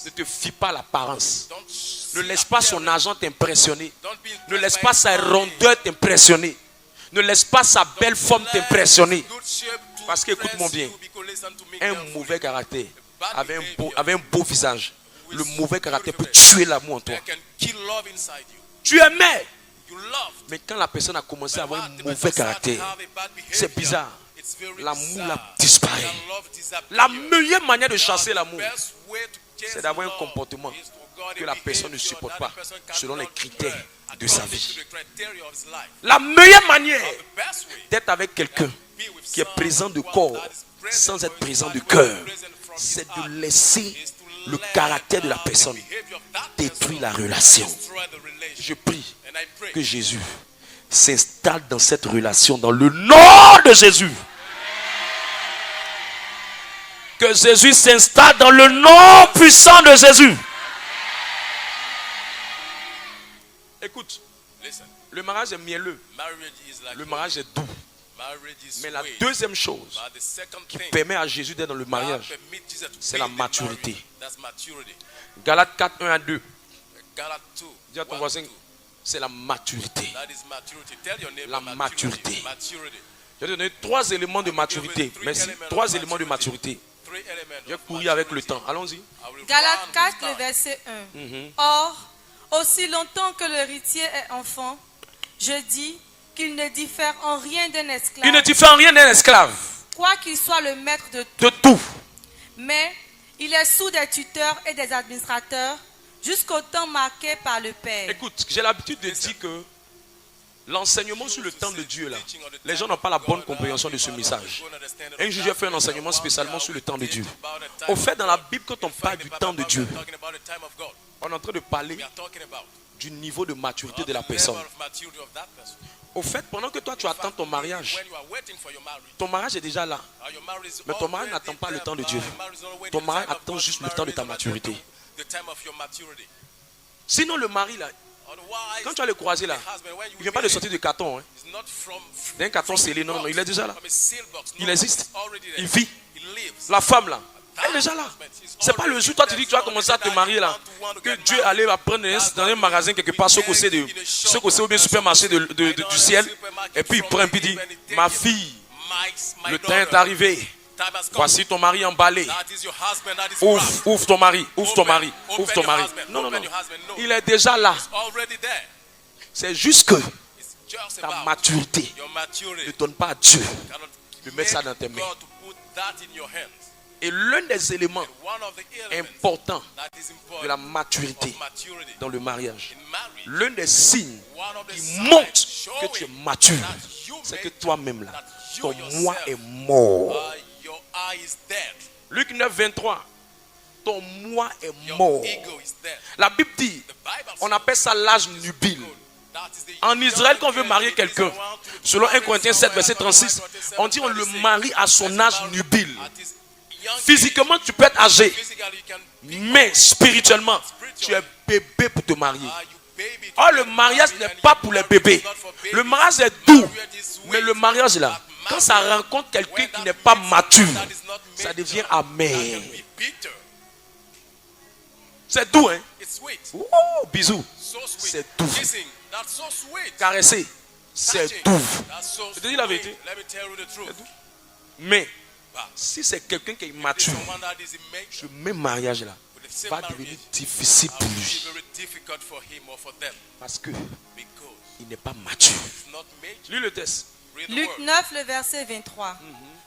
Ne te fie pas à l'apparence. Ne laisse pas son argent t'impressionner. Ne laisse pas sa rondeur t'impressionner. Ne laisse pas sa belle forme t'impressionner. Parce qu'écoute-moi bien, un mauvais caractère avec un beau visage, le mauvais caractère peut tuer l'amour en toi. Tu aimais, mais quand la personne a commencé à avoir un mauvais caractère, c'est bizarre. L'amour a disparu. La meilleure manière de chasser l'amour, c'est d'avoir un comportement que la personne ne supporte pas selon les critères de sa vie. La meilleure manière d'être avec quelqu'un qui est présent de corps sans être présent de cœur, c'est de laisser le caractère de la personne détruire la relation. Je prie que Jésus s'installe dans cette relation dans le nom de Jésus. Que Jésus s'installe dans le nom puissant de Jésus. Écoute, le mariage est mielleux, le mariage est doux. Mais la deuxième chose qui permet à Jésus d'être dans le mariage, c'est la maturité. Galates 4, 1 à 2. Dis à ton voisin, c'est la maturité. La maturité. Je vais te donner 3 éléments de maturité. Merci. 3 éléments de maturité. Je vais courir avec le temps. Allons-y. Galates 4, le verset 1. Or, aussi longtemps que l'héritier est enfant, je dis qu'il ne diffère en rien d'un esclave. Il ne diffère en rien d'un esclave. croit qu'il soit le maître de tout. de tout. Mais il est sous des tuteurs et des administrateurs jusqu'au temps marqué par le Père. Écoute, j'ai l'habitude de dire que l'enseignement sur le temps de Dieu, là, les gens n'ont pas la bonne compréhension de ce message. Un jour, j'ai fait un enseignement spécialement sur le temps de Dieu. Au fait, dans la Bible, quand on parle du temps de Dieu, on est en train de parler du niveau de maturité de la personne. Au fait, pendant que toi, tu attends ton mariage est déjà là. Mais ton mariage n'attend pas le temps de Dieu. Ton mariage attend juste le temps de ta maturité. Sinon, le mari, là, quand tu vas le croiser là, il ne vient pas de sortir de carton. D'un carton scellé, non, il est déjà là. Il existe. Il vit. La femme là, elle est déjà là. C'est pas le jour, toi tu dis que tu vas commencer à te marier là, que Dieu allait prendre dans un magasin quelque part, ce qu'on sait ou bien supermarché du ciel, et puis il prend et puis il dit, ma fille, le temps est arrivé. Voici ton mari emballé. Ouvre ton mari, ouvre ton mari, ouvre ton mari. Non, non, non. Il est déjà là. C'est juste que ta maturité ne donne pas à Dieu de mettre ça dans tes mains. Et l'un des éléments importants de la maturité dans le mariage, l'un des signes qui montre que tu es mature, c'est que toi-même là, ton moi est mort. Luc 9, 23. Ton moi est mort. La Bible dit, on appelle ça l'âge nubile. En Israël, quand on veut marier quelqu'un, selon 1 Corinthiens 7, verset 36, on dit on le marie à son âge nubile. Physiquement, tu peux être âgé, mais spirituellement, tu es bébé pour te marier. Or, le mariage n'est pas pour les bébés. Le mariage est doux, mais le mariage là, quand ça rencontre quelqu'un qui n'est pas mature, ça devient amer. C'est doux, hein? Oh, bisous. C'est doux. Caresser, c'est doux. Je te dis la vérité. Mais si c'est quelqu'un qui est mature, ce même mariage là va devenir difficile pour lui. Parce que il n'est pas mature. Lis le texte. Luc 9, le verset 23.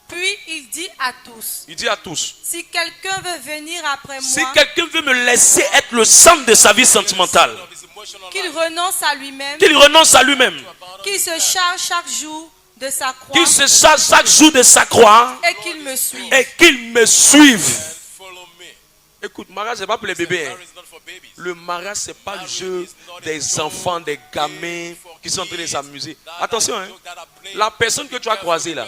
Puis il dit à tous. Il dit à tous. Si quelqu'un veut venir après Si moi, quelqu'un veut me laisser être le centre de sa vie sentimentale, qu'il renonce à lui-même, qu'il renonce à lui-même, qu'il se charge chaque jour de sa croix qu'il se charge chaque jour de sa croix et qu'il me suive. et qu'il me suive. Écoute, mariage c'est pas pour les bébés. Hein. Le mariage c'est pas le jeu des enfants, des gamins qui sont en train de s'amuser. Attention, hein. La personne que tu as croisée là,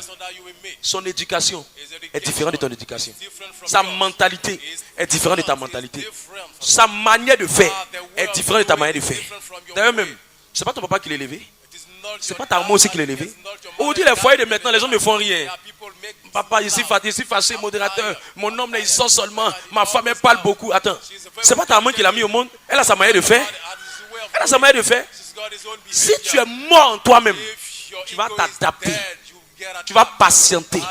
son éducation est différente de ton éducation. Sa mentalité est différente de ta mentalité. Sa manière de faire est différente de ta manière de faire. D'ailleurs même, c'est pas ton papa qui l'a élevé. C'est pas ta maman aussi qui l'a élevé. Aujourd'hui, les foyers de maintenant, les gens ne font rien. Papa, ici fâché, modérateur. Mon homme, là, il sort seulement. Ma femme, elle parle beaucoup. Attends, c'est pas ta maman qui l'a mis au monde. Elle a sa manière de faire. Elle a sa manière de faire. Si tu es mort en toi-même, tu vas t'adapter. Tu vas patienter.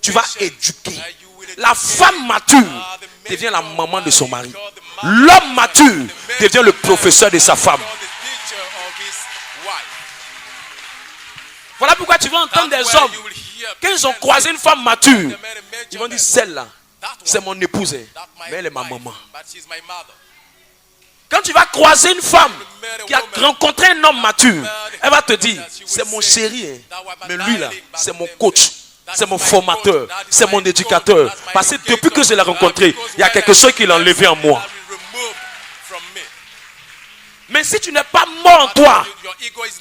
Tu vas éduquer. La femme mature devient la maman de son mari. L'homme mature devient le professeur de sa femme. Voilà pourquoi tu vas entendre des hommes, quand ils ont croisé une femme mature, ils vont dire, celle-là, c'est mon épouse, mais elle est ma maman. Quand tu vas croiser une femme qui a rencontré un homme mature, elle va te dire, c'est mon chéri, mais lui là, c'est mon coach, c'est mon formateur, c'est mon éducateur. Parce que depuis que je l'ai rencontré, il y a quelque chose qui l'a enlevé en moi. Mais si tu n'es pas mort en toi,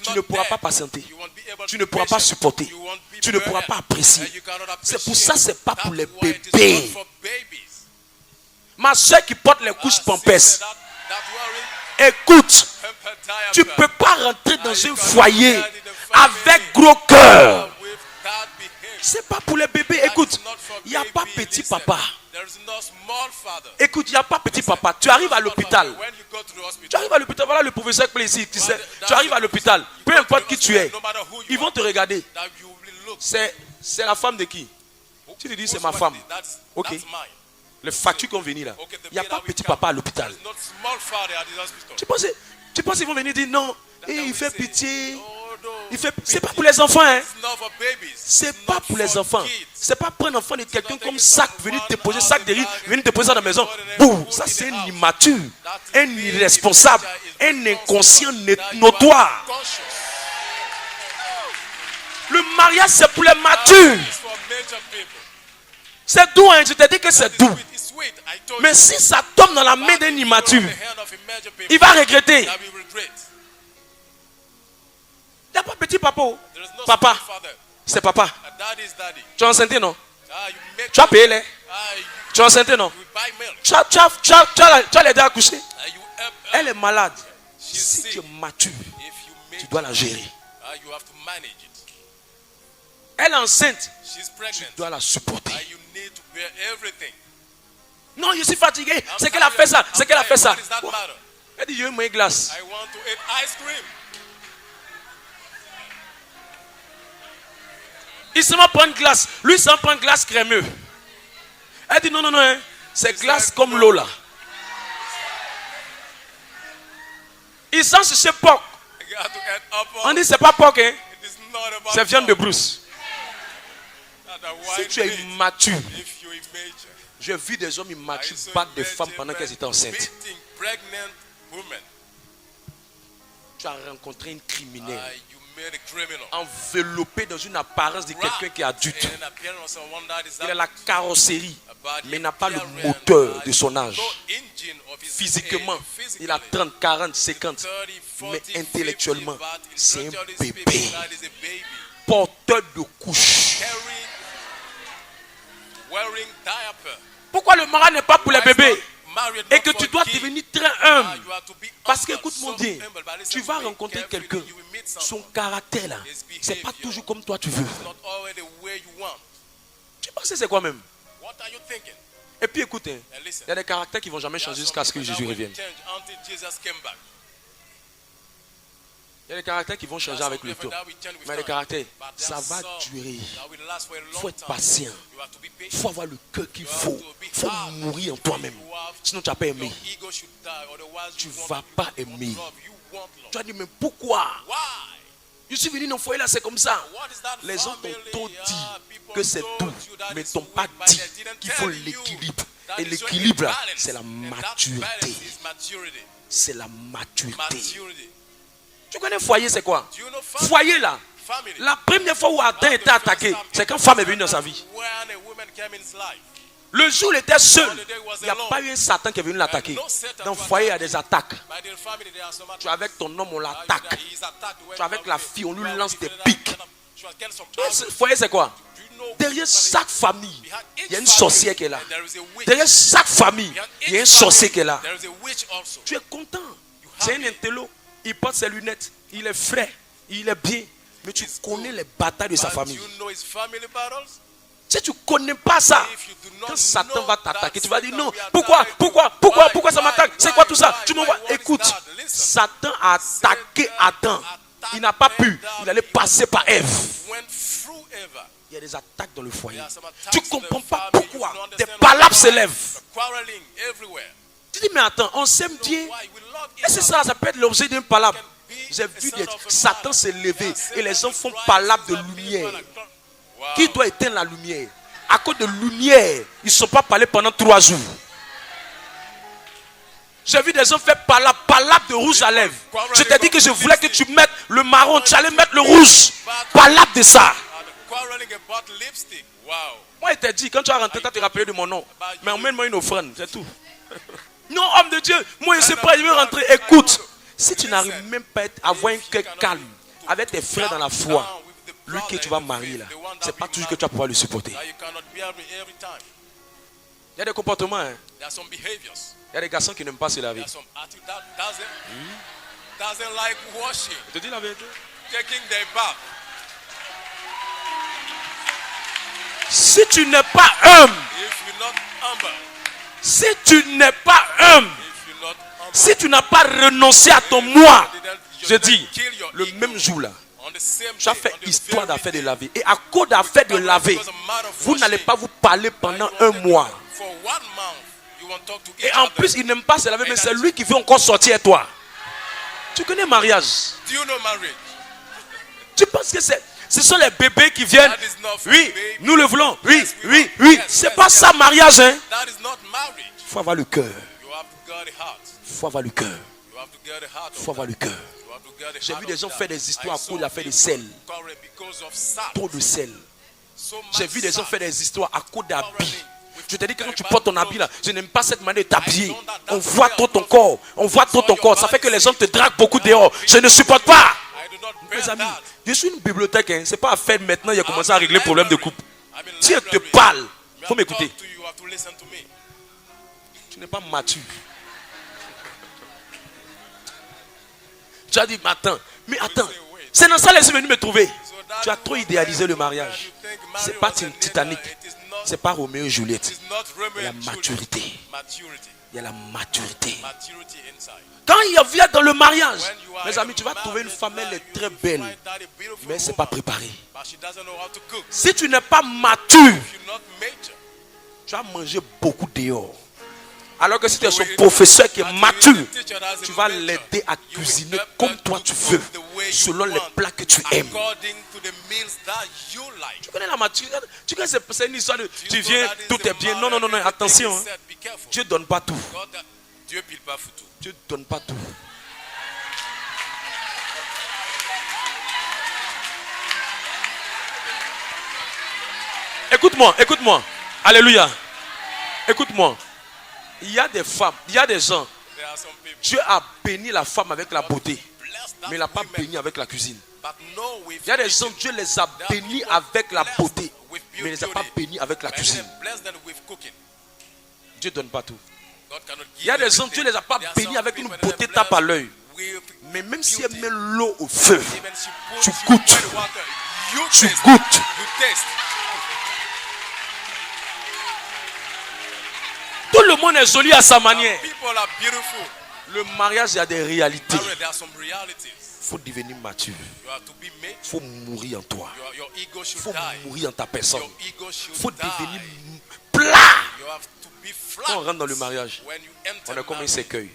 tu ne pourras pas patienter. Tu ne pourras pas supporter. Tu ne pourras pas apprécier. C'est pour ça que ce n'est pas pour les bébés. Ma soeur qui porte les couches Pampers, écoute, tu ne peux pas rentrer dans un foyer avec gros cœur. Ce n'est pas pour les bébés. Écoute, il n'y a pas petit papa. Écoute, il n'y a pas petit papa. Tu arrives à l'hôpital. Tu arrives à l'hôpital. Voilà le professeur Plessis. Tu arrives à l'hôpital. Peu importe qui tu es. Ils vont te regarder. C'est la femme de qui? Tu te dis c'est ma femme. Ok. Les factures qui vont venir là. Il n'y a pas petit papa à l'hôpital. Tu penses qu'ils vont venir dire non. Et il fait pitié. Il fait, c'est pas pour les enfants, hein. It's not for babies. C'est It's pas not pour les for enfants. kids. C'est pas prendre un enfant de quelqu'un comme sac, venir te poser sac de riz, venir te poser dans la maison. Boum, ça c'est un immature, un irresponsable, un inconscient notoire. Conscious. Le mariage c'est pour les matures. It's for major people. C'est doux, hein, je te dis que c'est doux. It's sweet. I told Mais you. si ça tombe dans la main d'un immature, The hand of a major people, il va regretter. that we regret. Il n'y a pas petit papa. Oh. There is no Papa, small father. c'est papa. A daddy is daddy. Tu es enceinte, non? You make Tu as payé les. you Tu es enceinte, non? buy milk. Tu as l'aidé à accoucher. You help her. Elle est malade. She's Si sick. tu es mature, If you make tu dois la gérer. you have to manage it. Elle est enceinte, She's tu pregnant. dois la supporter. You need to bear everything. Non, je suis fatigué. C'est qu'elle a fait ça. C'est qu'elle a fait ça. What does that matter? Elle dit, je veux une glace. I want to eat ice cream. Il se met prendre une glace. Lui, il s'en prend une glace crémeuse. Elle dit, non, non, non. Hein. C'est glace comme l'eau là. Il sent ce porc. You have to eat apple. On dit, c'est pas porc, hein. It is not about C'est viande de pork. brousse. Not a Si white tu es meat. immature, If you imagine. j'ai vu des hommes I immatures saw battre des major femmes pendant qu'elles étaient enceintes. beating pregnant women. Tu as rencontré une criminelle You made a criminal. enveloppée dans une apparence de quelqu'un qui est adulte. And an appearance of one that is Il a la carrosserie, about mais n'a pas le appearance, moteur de son âge. no engine of his Physiquement, age, physically. il a 30, 40, 50. 30, 40, Mais 50, intellectuellement, but c'est un intellectually bébé. speaking, that is a baby. Porteur de couches. Carrying, wearing diaper. Pourquoi le mariage n'est pas pour les Why is bébés? not married Et not que for tu dois kids? devenir très humble. You have to be Parce que humble, écoute mon so Dieu, humble, but listen tu to vas me rencontrer carefully, quelqu'un. you will meet Son someone. caractère là, c'est pas toujours comme toi tu veux. Not always the way you want. Tu penses que c'est quoi même? What are you thinking? Et puis écoute, hein, And listen. il y a des caractères qui vont jamais changer jusqu'à ce que Jésus revienne. Change until Jesus came back. Il y a des caractères qui vont changer avec le temps. Mais les caractères, ça va durer. Il faut être patient. Il faut avoir le cœur qu'il faut. Il faut mourir en toi-même. Sinon, tu n'as pas aimé. Tu ne vas pas aimer. Tu as dit, mais pourquoi? Je suis venu dans le foyer là, c'est comme ça. Les gens t'ont dit que c'est tout, mais t'ont pas dit qu'il faut l'équilibre. Et l'équilibre là, c'est la maturité. C'est la maturité. Tu connais foyer, c'est quoi? Foyer là. La première fois où Adam était attaqué, c'est quand femme est venue dans sa vie. Le jour où il était seul, il n'y a pas eu un Satan qui est venu l'attaquer. Dans le foyer, il y a des attaques. Tu es avec ton homme, on l'attaque. Tu es avec la fille, on lui lance des pics. Le foyer, c'est quoi? Derrière chaque famille, il y a une sorcière qui est là. Derrière chaque famille, il y a un sorcier qui est là. Tu es content. C'est un intello. Il porte ses lunettes. Il est frais. Il est bien. Mais tu connais les batailles de sa famille. Si tu ne connais pas ça, quand Satan va t'attaquer, tu vas dire non. Pourquoi ça m'attaque? C'est quoi tout ça? Tu me vois? Écoute, Satan a attaqué Adam. Il n'a pas pu. Il allait passer par Ève. Il y a des attaques dans le foyer. Tu ne comprends pas pourquoi. Des palabres s'élèvent. Tu dis, mais attends, on s'aime bien. Et c'est ça, ça peut être l'objet d'une palabre. J'ai vu Satan s'est levé et les gens font palabre de lumière. Qui doit éteindre la lumière? À cause de lumière, ils ne sont pas parlés pendant 3 jours. J'ai vu des gens faire palabre de rouge à lèvres. Je t'ai dit que je voulais que tu mettes le marron, tu allais mettre le rouge. Palabre de ça. Moi, il t'a dit, quand tu as rentré, tu as te rappelé de mon nom. Mais emmène-moi une offrande, c'est tout. Non, homme de Dieu, moi je ne sais pas, je veux rentrer. Écoute, si tu n'arrives même pas à avoir un cœur calme avec tes frères dans la foi, lui que tu vas marier là, ce n'est pas toujours que tu vas pouvoir le supporter. Il y a des comportements, hein. Il y a des garçons qui n'aiment pas se laver. Je te dis la vérité. Si tu n'es pas humble, si tu n'es pas humble, si tu n'as pas renoncé à ton moi, je dis, le même jour là, tu as fait histoire d'affaire de laver. Et à cause d'affaire de laver, vous n'allez pas vous parler pendant 1 mois. Et en plus, il n'aime pas se laver, mais c'est lui qui veut encore sortir toi. Tu connais le mariage? Tu penses que ce sont les bébés qui viennent? That is not for Oui, baby. nous le voulons. Oui, Yes, we oui, want- oui. yes, C'est yes, pas yes. ça mariage, hein. That is not marriage. Il faut avoir le cœur. You have to get the heart. Il faut avoir le cœur. You have to get the heart Il of faut avoir that. le cœur. You have to get the J'ai heart vu des of gens that. faire des histoires à I cause de saw l'affaire de people sel. quarrel because of salt. Trop de sel. So much J'ai vu des gens salt. faire des histoires à cause d'habits. Je te dis que quand tu portes ton habit là, je n'aime pas cette manière de t'habiller. On voit trop ton corps. On voit trop ton corps. Ça fait que les gens te draguent beaucoup dehors. Je ne supporte pas. I do not Mes bear amis, that. je suis une bibliothèque. Hein. C'est pas à faire maintenant. Il a commencé à régler le problème de couple. I'm in Dieu te library. parle. Me Faut have m'écouter. talked to you, you have to listen to me. Tu n'es pas mature. Tu as dit, mais attends. C'est dans ça que c'est venu me trouver. So that Tu as trop idéalisé le mariage. you think C'est marriage pas was a Titanic. dinner, it is not- C'est pas Roméo et Juliette. it is not Romeo Il y a and la Juliet. maturité. Maturity. Il y a la maturité. Maturity inside. Quand il vient dans le mariage, When you are mes in amis, tu vas trouver une marriage, femme, elle you est très will belle, find that a beautiful mais c'est woman, pas préparé. but she doesn't know how to cook. Si tu n'es pas mature, If you're not mature, tu vas manger beaucoup dehors. Alors que si tu es son professeur qui est mature, tu vas l'aider à cuisiner comme toi tu veux, selon les plats que tu aimes. according to the meals that you like. Tu connais la maturité? Tu connais c'est une histoire de tu viens, tout est bien. Non, non, non, non, attention. Hein. Be careful. Dieu donne pas tout. Dieu pile pas foutu. Dieu donne pas tout. Écoute-moi, écoute-moi. Alléluia. Écoute-moi. Il y a des femmes, il y a des gens. There are some people Dieu a béni la femme avec la beauté, blessed that mais il n'a pas women, béni avec la cuisine. but no with Il y a des gens, Dieu les a bénis avec la beauté, with mais il ne les a pas bénis avec la but cuisine. then bless them with cooking. Dieu ne donne pas tout. God cannot give Il y a des gens, everything. Dieu ne les a pas There are bénis some avec une people that beauté are tape à blessed l'œil. with Mais même si elle beauty. met l'eau au feu, Even she puts tu you goûtes. in water, you Tu taste. goûtes. You taste. Tout le monde est joli à sa manière. People are beautiful. Le mariage, il y a des réalités. Married, there are some realities. Il faut devenir mature. You have to be made. Il faut mourir en toi. Your ego Il should faut die. mourir en ta personne. Your ego should Il faut die. devenir plat. You have to be flat. Quand on rentre dans le mariage, When you enter on est comme un marriage, cercueil.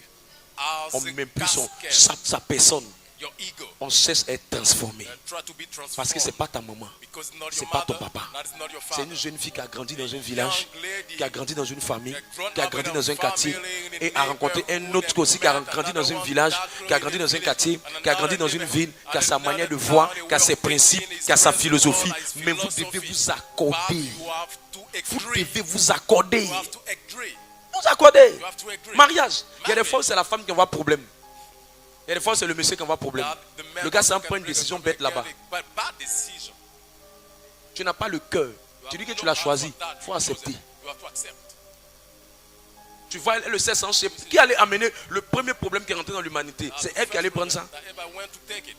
as On a met plus casket, sa personne. your ego, On cherche à être transformé. try to be transformed. Parce que ce n'est pas ta maman. Because not c'est your pas ton mother, papa. that is not your C'est father. une jeune fille qui a grandi dans un village, Young lady qui a grandi dans une famille, grown qui a up grandi in a dans un quartier family, in a et a rencontré un neighborhood, autre aussi qui a met grandi dans another un one village, that qui a grew grandi in dans un a quartier, village, qui a grandi dans une ville, qui a sa manière de voir, qui a ses principes, qui a sa philosophie. Mais vous devez vous accorder. Vous devez vous accorder. You have to agree. Vous accordez. You have to agree. Mariage. Il y a des fois où c'est la femme qui envoie problème. Il y a des fois où c'est le monsieur qui envoie problème. That the man Le gars also s'en can prend une bring décision a bête là-bas. but bad decision. Tu n'as pas le cœur. Tu dis que tu l'as choisi. Il faut accepter. You have to accept. Tu vois, elle le sait sans chef. Qui allait amener le premier problème qui est rentré dans l'humanité? C'est elle qui allait prendre ça. That Eva went to take it.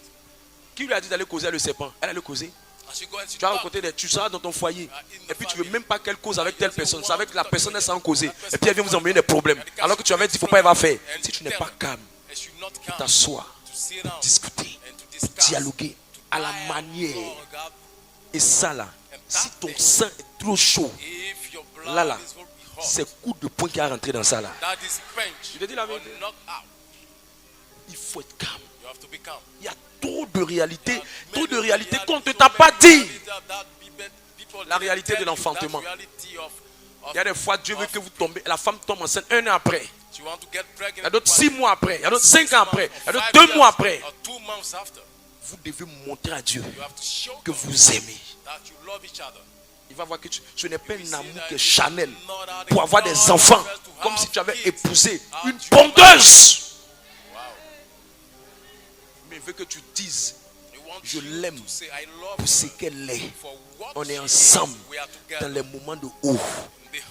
Qui lui a dit d'aller causer le serpent? Elle allait causer. And she go and she Tu vas talk. rencontrer tu seras dans ton foyer. Et puis tu veux même pas qu'elle cause avec telle personne. C'est avec la personne elle sans causer. Et puis elle vient vous emmener des problèmes. Alors que tu avais dit, il ne faut pas, elle va faire. Si tu n'es pas calme, And she not calm t'assois, to sit down discuter, and to discuss. dialoguer à la I manière. know, God, Et ça là, si ton sang est trop chaud, if your blood là là, is hot, c'est coup de poing qui a rentré dans ça là. that is punch. Je te dis la or vérité. knock out. Il faut être calme. You have to be calm. Il y a trop de réalités, trop de Many réalités qu'on ne realities, t'a so pas many dit. realities that people La didn't réalité tell de you, l'enfantement. that reality of Il y a des fois, Dieu veut que vous tombez, la femme tombe enceinte 1 an après. you want to get pregnant. Il y a d'autres 6 mois après. Il y a d'autres 5 ans après. Il y a d'autres 5 2 mois après. Or 2 months after. Vous devez montrer à Dieu You have to show que God vous aimez. that you love each other. Il va voir que ce n'est pas un amour qui est charnel Not that pour it's avoir not des enfants. just to Comme have si tu avais kids. épousé How une you- pondeuse. Wow. Mais il veut que tu dises, You want je you l'aime to say, I love pour ce her qu'elle est. for what On est she ensemble is. We are dans together. les moments de haut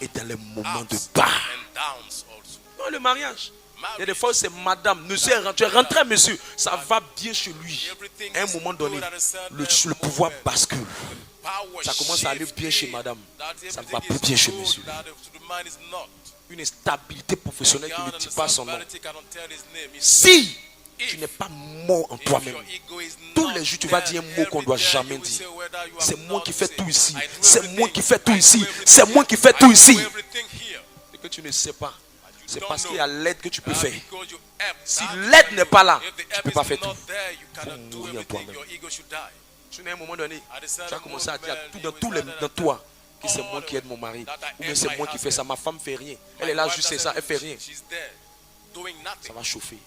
et dans les moments de bas. And downs also. Non, le mariage. Il y a des fois où c'est madame, monsieur, tu es rentré, monsieur, ça va bien chez lui. À un moment donné, le pouvoir bascule. Power Ça commence à aller bien chez shifting. madame. That Ça ne everything va plus is bien chez good, monsieur. that to the man is not. Une instabilité professionnelle qui ne God dit pas son nom. understands cannot tell his name. It's Si tu n'es pas mort en if toi-même, your ego is tous not les jours tu vas there, dire un mot qu'on ne doit every day jamais you will dire. say whether you C'est have moi not qui to fais say. tout ici. I do C'est moi everything. qui fais tout I do ici. everything C'est moi qui fais I tout do ici. everything here. Et que tu ne sais pas. C'est don't parce know. qu'il y a l'aide que tu peux faire. Because you help, Si that l'aide you n'est can pas do. là, If the tu help peux is pas faire not tout. there, you cannot do mourir en everything. toi-même. Your ego should die. Tu à un moment donné, At a tu certain as commencé à dire moment, tout you dans will tous les, tell dans toi que c'est all moi qui aide mon mari. that I Ou bien aid c'est my moi qui fais ça. husband. Ma femme fait rien. Elle My est là wife juste c'est doesn't- ça. Elle fait rien. She's there, doing Ça nothing. va chauffer.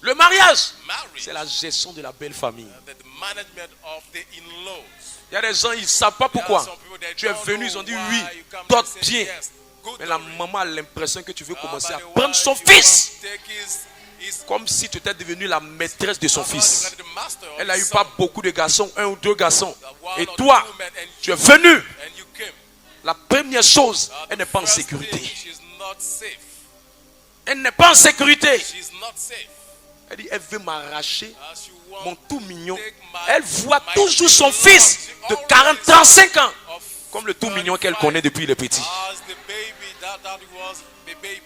Le mariage, Marriage, c'est la gestion de la belle famille. the management of the in-laws. Il y a des gens, ils ne savent pas There are pourquoi. some people that Tu es don't venu, know ils ont dit why oui, you come d'autres and say bien. yes. Good Mais la to read. maman a l'impression que tu veux commencer à But the prendre wife, son you fils. want to take his Comme si tu étais devenu la maîtresse de son husband, fils. the master of Elle n'a his eu son. pas beaucoup de garçons, un ou deux garçons. One Et or toi, two men, and tu es venu. and you came. La première chose, elle The n'est pas en first sécurité. thing, she's not safe. Elle n'est pas en sécurité. She's not safe. Elle dit, elle veut m'arracher As you want mon tout mignon. take my- Elle voit my toujours son beloved, fils de she 40, always 35 ans. of Comme le tout mignon qu'elle 35 connaît depuis le petit. As the baby, that was the baby.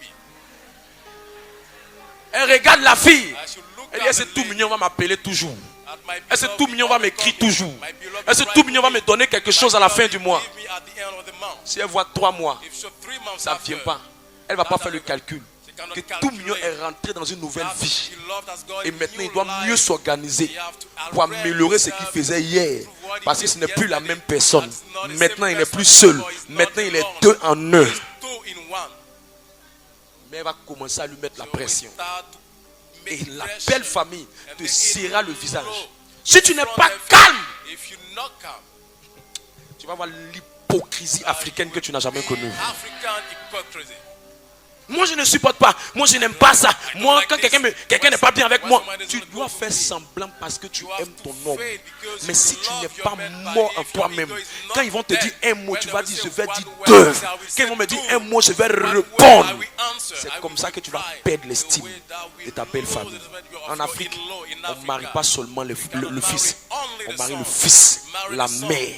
Elle regarde la fille. As you look Elle dit, at ce the tout lady, mignon va m'appeler toujours. at my Est-ce beloved, tout mignon va always m'écrire call me. toujours? My beloved Est-ce write tout to mignon va me donner quelque chose à la fin du mois? give me at the end of the month. Si elle voit 3 mois, If so 3 months ça ne after, vient pas. Elle ne va pas faire le calcul. she cannot Que calculate tout mignon est rentré dans une nouvelle that vie. beloved has got Et a maintenant, il new doit life. mieux s'organiser He have to pour arrange améliorer ce qu'il himself, faisait hier. prove what he Parce que did ce n'est plus la yesterday. même personne. That's not the same Maintenant, il n'est person plus seul. anymore. He's not Maintenant, il est alone. 2 en 1. He's 2 in 1. Mais elle va commencer à lui mettre la So pression. we start to make Et la pressure. belle famille And te the serra le in-law, visage. Si tu n'es front pas of- calme, If you're not calm, tu vas voir l'hypocrisie africaine que tu n'as jamais connue. African hypocrisy. Moi, je ne supporte pas. Moi, je n'aime pas ça. Moi, quand quelqu'un n'est pas bien avec moi, tu dois faire semblant parce que tu aimes ton homme. Mais si tu n'es pas mort en toi-même, quand ils vont te dire un mot, tu vas dire je vais dire 2. Quand ils vont me dire un mot, je vais répondre. C'est comme ça que tu vas perdre l'estime de ta belle famille. En Afrique, on ne marie pas seulement le fils. On marie le fils, la mère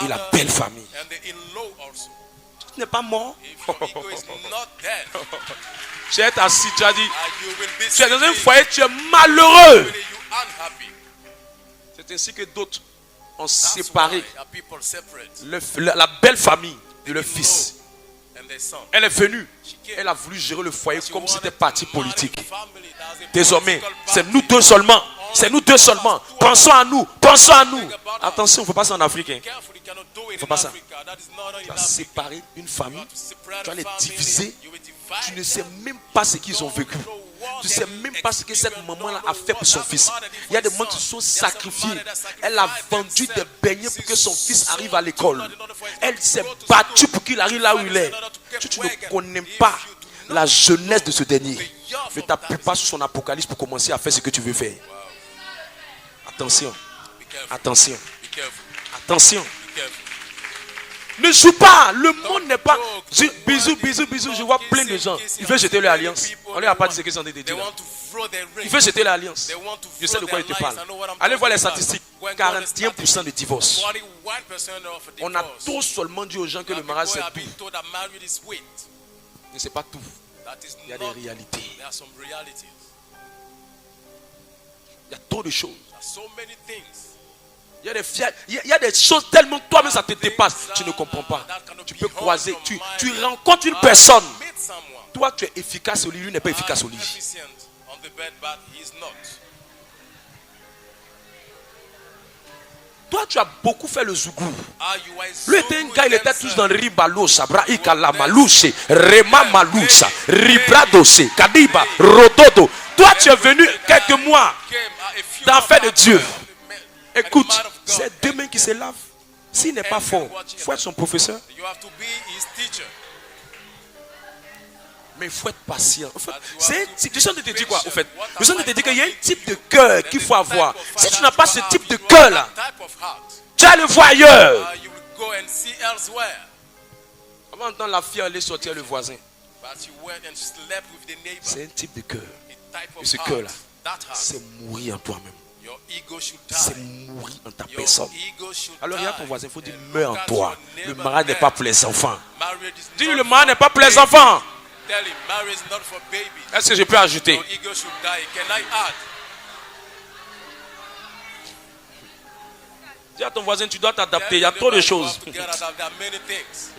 et la belle famille. And the in-law also. Tu n'es pas mort. If your ego is not dead, Tu es assis, tu as dit, you will be tu es dans un sitting, foyer, tu es malheureux. you unhappy. C'est ainsi que d'autres ont That's séparé why our people separate la belle famille de leur fils. and their son. Elle est venue. Elle a voulu gérer le foyer She comme si c'était wanted parti to marry politique. a family that has a Désormais, political c'est party. nous deux seulement. C'est nous deux seulement. Pensons à nous. Pensons à nous. Attention, il ne faut pas ça en Afrique. Hein. Careful, you cannot do it Faut in pas ça. Africa. That is not Tu in vas Africa. séparer une famille. You have to separate Tu vas the les family. diviser. You will divide Tu ne sais them. même pas ce qu'ils ont vécu. Tu ne sais même pas ce que cette maman-là a fait pour son fils. Il y a des mamans qui se sont sacrifiées. Elle a vendu des beignets pour que son fils arrive à l'école. Elle s'est battue pour qu'il arrive là où il est. Tu ne connais pas la jeunesse de ce dernier. Ne t'appuie pas sur son apocalypse pour commencer à faire ce que tu veux faire. Attention, Be careful. attention, Be careful. attention. Be careful. Ne joue pas. Le monde n'est pas. Bisous, bisous, bisous. Je vois plein de gens. Ils veulent jeter leur alliance. On leur a pas dit ce qu'ils sont en train de They dire là. want to throw their ring. Ils veulent jeter l'alliance. They want to Je sais throw de quoi il their te lives. parle. I know what I'm Allez voir les talking about. statistiques. When God is 41% de divorce. 41% of On a divorce. trop seulement dit aux gens que le Now, mariage people c'est have been tout. told that marriage is sweet. Mais c'est pas tout. That is Il y a des not. réalités. There are some realities. Il y a trop de choses. There are so many things. Il y a des choses tellement toi-même ça te dépasse. Tu ne comprends pas. Tu peux croiser. Tu rencontres une personne. Meet someone. Toi tu es efficace au lit. Lui n'est pas efficace au lit. Efficient on the bed, but he is not. Toi tu as beaucoup fait le zougou. You are so Lui était un good gars, il était dancer. tous dans Ribalo, Sabra, Ikala, Malouche, Rema Malousa, Ribradose, Kadiba, Rododo. Toi, tu es venu quelques mois Came, a few dans fait de months Dieu. ago, and Écoute, the man of God, c'est deux mains qui se lavent. S'il n'est pas fort, il faut être son professeur. You have to be his teacher. Mais il faut être patient. En fait, c'est un type. Je suis en train de te dire quoi, au fait? Je suis en train de te dire qu'il y a un type de cœur qu'il faut avoir. Si tu n'as pas ce type de cœur-là, Type of heart. tu vas le voir ailleurs. You will go and see elsewhere. Avant d'entendre la fille aller sortir le voisin, But you went and slept with the neighbor. c'est un type de cœur. A type Et of ce heart. cœur-là, That heart. c'est mourir en toi-même. Your ego should C'est die. mourir en ta Your personne. ego should Alors die. regarde ton voisin, il faut dire And meurs look en at toi. your Le neighbor mariage n'est there. pas pour les enfants. Marriage is Dis-lui not le mariage for n'est pas pour les babies. enfants. Tell him marriage is not for babies. Est-ce que je peux ajouter? Your ego should die. Can I add? Dis à ton voisin, tu dois t'adapter. Il y a trop de choses. There are many things.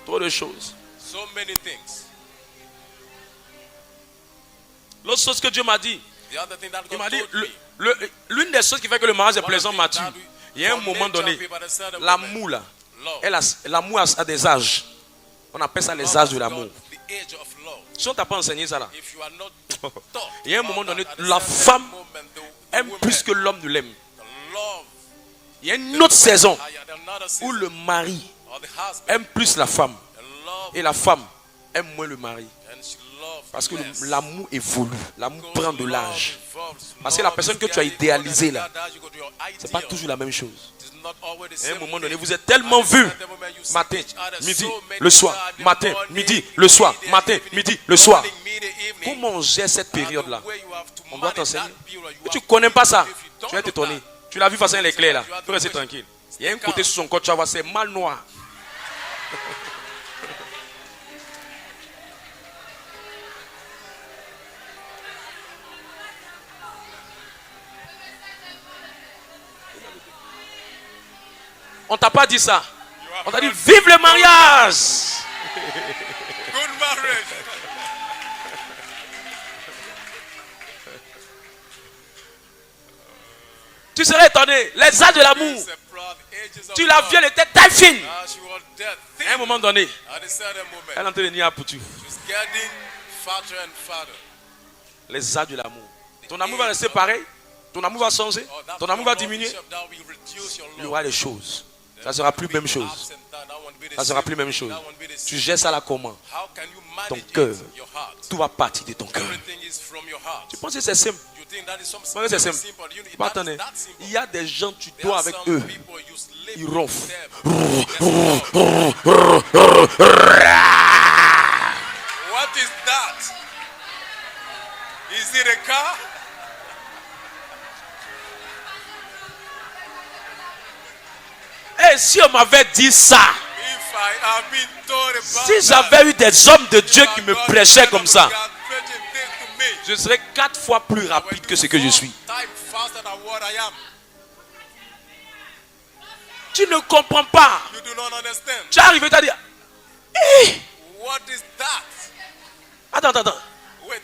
Trop de choses. So many things. L'autre chose que Dieu m'a dit, The other thing that il God m'a dit, told me. l'une des choses qui fait que le mariage est plaisant, Mathieu, Il y a un From moment nature, donné, people understand the l'amour là, love. l'amour a des âges. On appelle ça les âges de l'amour. The age of love. Si on t'a pas enseigné ça là, If you are not taught il y a un moment about donné, that, at a la certain femme moment, the aime woman, plus que l'homme ne l'aime. the love, Il y a une autre saison another où season, le mari or the husband, aime plus la femme and love, et la femme aime moins le mari. and she loves Parce que less. l'amour évolue, l'amour Because prend de love l'âge. evolves. Parce que la Love personne is que tu as getting idéalisée older, là, that you go to your c'est pas ideal. toujours la même chose. It is not always the À un same moment donné, thing. vous êtes tellement At a vus, certain moment, you see matin, each other midi, so many le soir, times, matin, morning, midi, le soir, evening, matin, evening, midi, le soir. morning, midday, evening. Comment on gère cette And période-là? the way you have to On doit manage t'enseigner. that period, you Et tu have connais pas ça, if you don't tu vas know t'étonner. that, Tu l'as vu face à un éclair là, tu peux rester tranquille. Il y a un côté sur son corps, tu vas voir, c'est mal noir. On t'a pas dit ça. On t'a dit vive le mariage. good marriage. Tu serais étonné. Les âges de l'amour. It's a proud ages of Tu la love. viens, elle était taille fine. She was dead, thin. À un moment donné, At a certain moment, elle est en train de nier à Poutou. she's getting fatter and fatter. Les âges de l'amour. Ton amour va rester pareil. Ton amour va changer. Oh, that Ton amour va love diminuer. bishop, that will reduce your Il y love. aura des choses. Ça sera plus même chose. Ups and downs, that won't be the Ça sera same. plus même chose. That won't be the Tu same. gères ça là comment? How can you manage Ton it? cœur. Your heart. Tout va partir de ton cœur. Everything is from your heart. Tu penses que c'est simple? You think that is something Moi, c'est very simple. simple. You know, Pas that is attendre. that simple. Il y a des gens, tu There dors are avec some eux. people you sleep Ils with ronflent. them. There's love. What is that? Is it a car? Et si on m'avait dit ça, If I have been told about si that, j'avais eu des hommes de Dieu qui me God prêchaient said comme that ça, God preaching things to me. je serais 4 fois plus rapide que ce que je suis. Time faster than what I am. Tu ne comprends pas. You do not understand. Tu es arrivé, tu as dit, What is that? attends. Wait.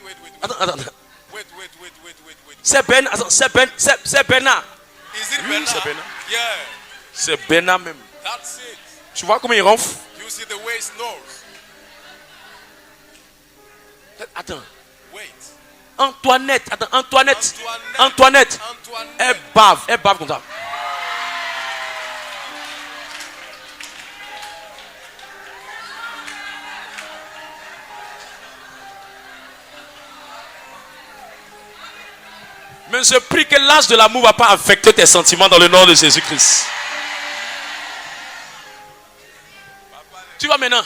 C'est Ben, attends, c'est Bernard. Is it Oui, Bernard? c'est Bernard. Yeah, C'est Bernard même. that's it. Tu vois comment il ronfle? You see the way it snores. Attends. Wait. Antoinette. Antoinette. Elle bave comme ça. Mais je prie que l'âge de l'amour ne va pas affecter tes sentiments dans le nom de Jésus-Christ. Tu vois maintenant?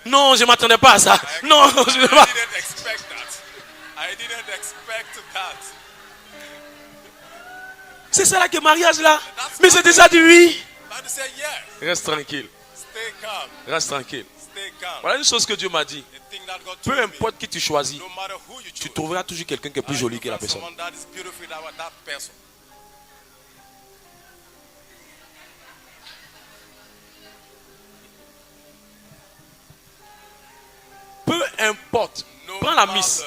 Non, je ne m'attendais pas à ça. Non, je ne I pas. didn't expect that. I didn't expect that. C'est ça là que mariage là. Mais j'ai déjà dit oui. But you say yes. Reste tranquille. Stay calm. Reste tranquille. Stay calm. Voilà une chose que Dieu m'a dit. The thing that God Peu told me, importe qui tu choisis, no matter who you tu choose, trouveras toujours quelqu'un qui est plus I joli look que la at personne. someone that is beautiful than that person. Peu importe. No Prends la matter. miss.